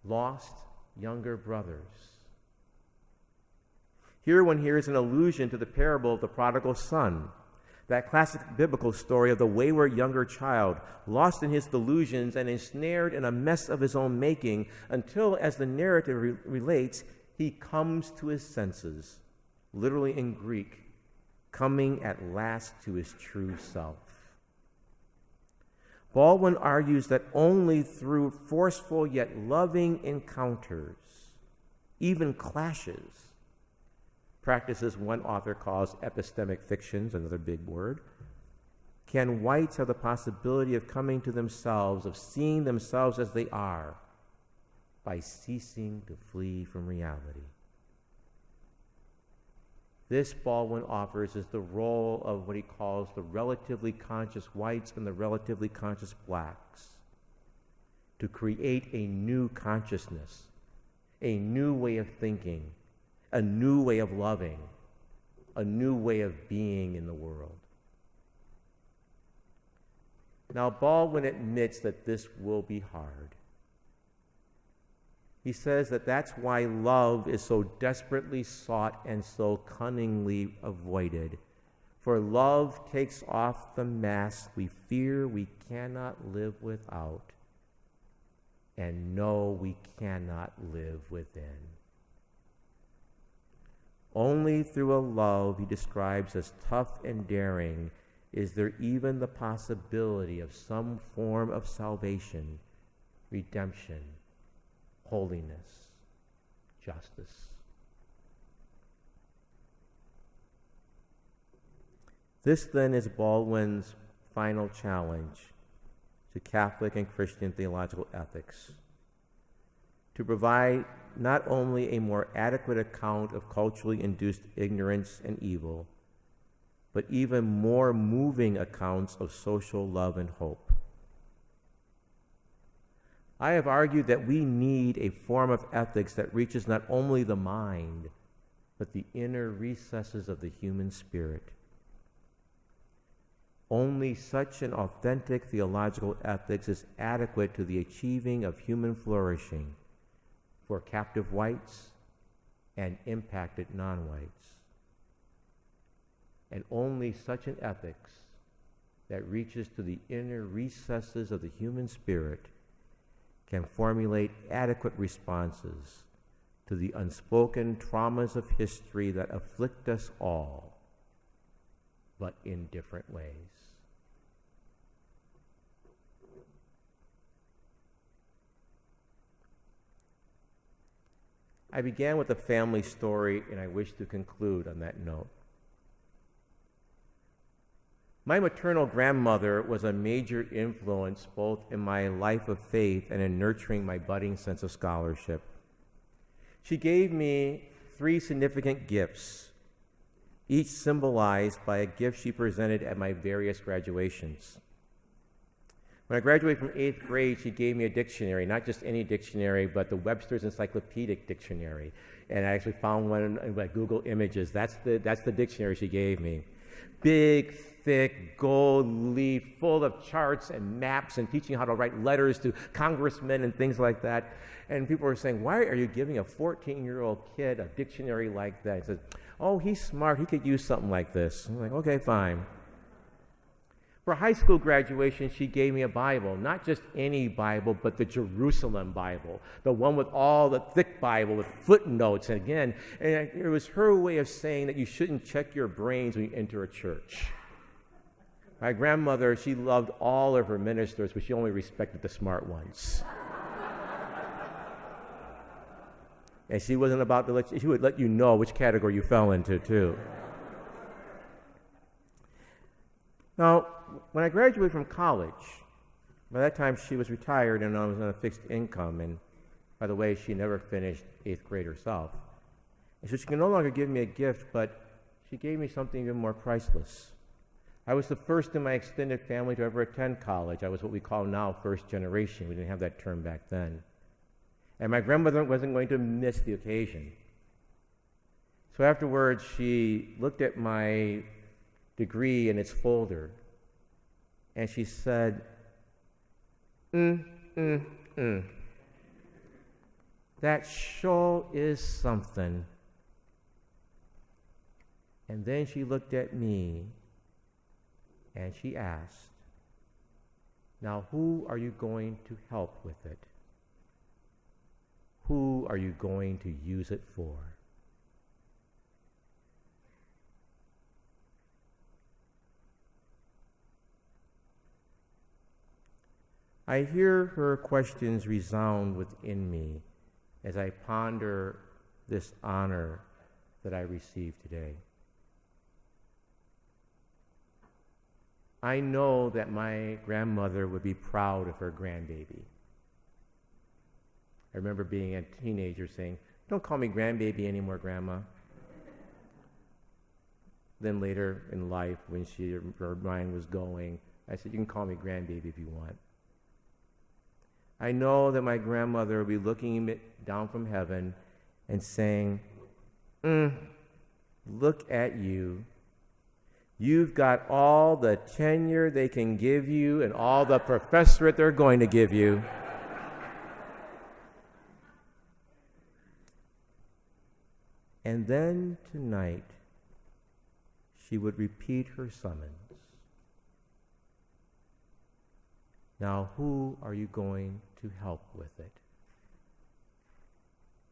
Lost younger brothers. Here one hears an allusion to the parable of the prodigal son, that classic biblical story of the wayward younger child, lost in his delusions and ensnared in a mess of his own making, until, as the narrative relates, he comes to his senses, literally in Greek, coming at last to his true self. Baldwin argues that only through forceful yet loving encounters, even clashes, practices one author calls epistemic fictions, another big word, can whites have the possibility of coming to themselves, of seeing themselves as they are, by ceasing to flee from reality. This, Baldwin offers, is the role of what he calls the relatively conscious whites and the relatively conscious blacks, to create a new consciousness, a new way of thinking, a new way of loving, a new way of being in the world. Now, Baldwin admits that this will be hard. He says that that's why love is so desperately sought and so cunningly avoided. For love takes off the mask we fear we cannot live without and know we cannot live within. Only through a love he describes as tough and daring is there even the possibility of some form of salvation, redemption, holiness, justice. This then is Baldwin's final challenge to Catholic and Christian theological ethics, to provide not only a more adequate account of culturally induced ignorance and evil, but even more moving accounts of social love and hope. I have argued that we need a form of ethics that reaches not only the mind, but the inner recesses of the human spirit. Only such an authentic theological ethics is adequate to the achieving of human flourishing for captive whites and impacted non-whites. And only such an ethics that reaches to the inner recesses of the human spirit can formulate adequate responses to the unspoken traumas of history that afflict us all, but in different ways. I began with a family story, and I wish to conclude on that note. My maternal grandmother was a major influence both in my life of faith and in nurturing my budding sense of scholarship. She gave me 3 significant gifts, each symbolized by a gift she presented at my various graduations. When I graduated from 8th grade, she gave me a dictionary, not just any dictionary, but the Webster's Encyclopedic Dictionary. And I actually found one in Google Images. That's the dictionary she gave me. Big, thick, gold leaf, full of charts and maps and teaching how to write letters to congressmen and things like that. And people were saying, why are you giving a 14-year-old kid a dictionary like that? He said, oh, he's smart. He could use something like this. I'm like, okay, fine. For high school graduation, she gave me a Bible, not just any Bible, but the Jerusalem Bible, the one with all the thick Bible with footnotes. And again, it was her way of saying that you shouldn't check your brains when you enter a church. My grandmother, she loved all of her ministers, but she only respected the smart ones. And she wasn't about to she would let you know which category you fell into, too. Now, when I graduated from college, by that time she was retired and I was on a fixed income. And by the way, she never finished 8th grade herself. And so she could no longer give me a gift, but she gave me something even more priceless. I was the first in my extended family to ever attend college. I was what we call now first generation. We didn't have that term back then. And my grandmother wasn't going to miss the occasion. So afterwards, she looked at my degree in its folder, and she said, that sure is something. And then she looked at me, and she asked, now who are you going to help with it? Who are you going to use it for? I hear her questions resound within me as I ponder this honor that I received today. I know that my grandmother would be proud of her grandbaby. I remember being a teenager saying, don't call me grandbaby anymore, Grandma. Then later in life, when her mind was going, I said, you can call me grandbaby if you want. I know that my grandmother will be looking down from heaven and saying, look at you. You've got all the tenure they can give you and all the professorate they're going to give you. And then tonight, she would repeat her summons. Now, who are you going to help with it?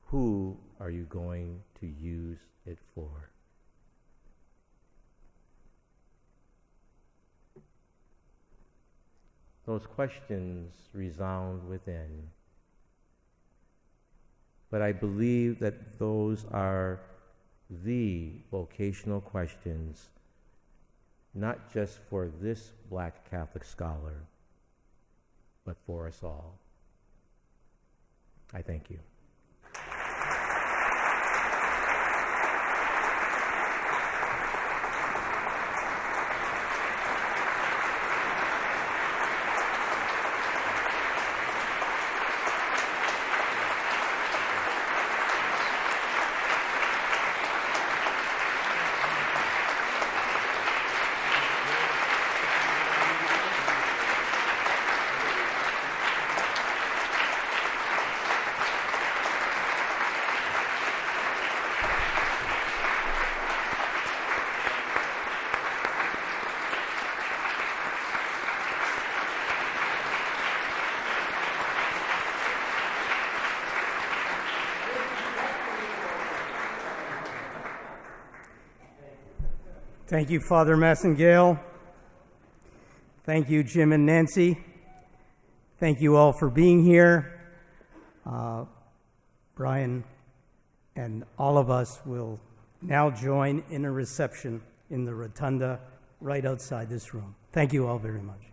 Who are you going to use it for? Those questions resound within. But I believe that those are the vocational questions, not just for this Black Catholic scholar, but for us all. I thank you. Thank you, Father Massingale. Thank you, Jim and Nancy. Thank you all for being here. Bryan and all of us will now join in a reception in the Rotunda right outside this room. Thank you all very much.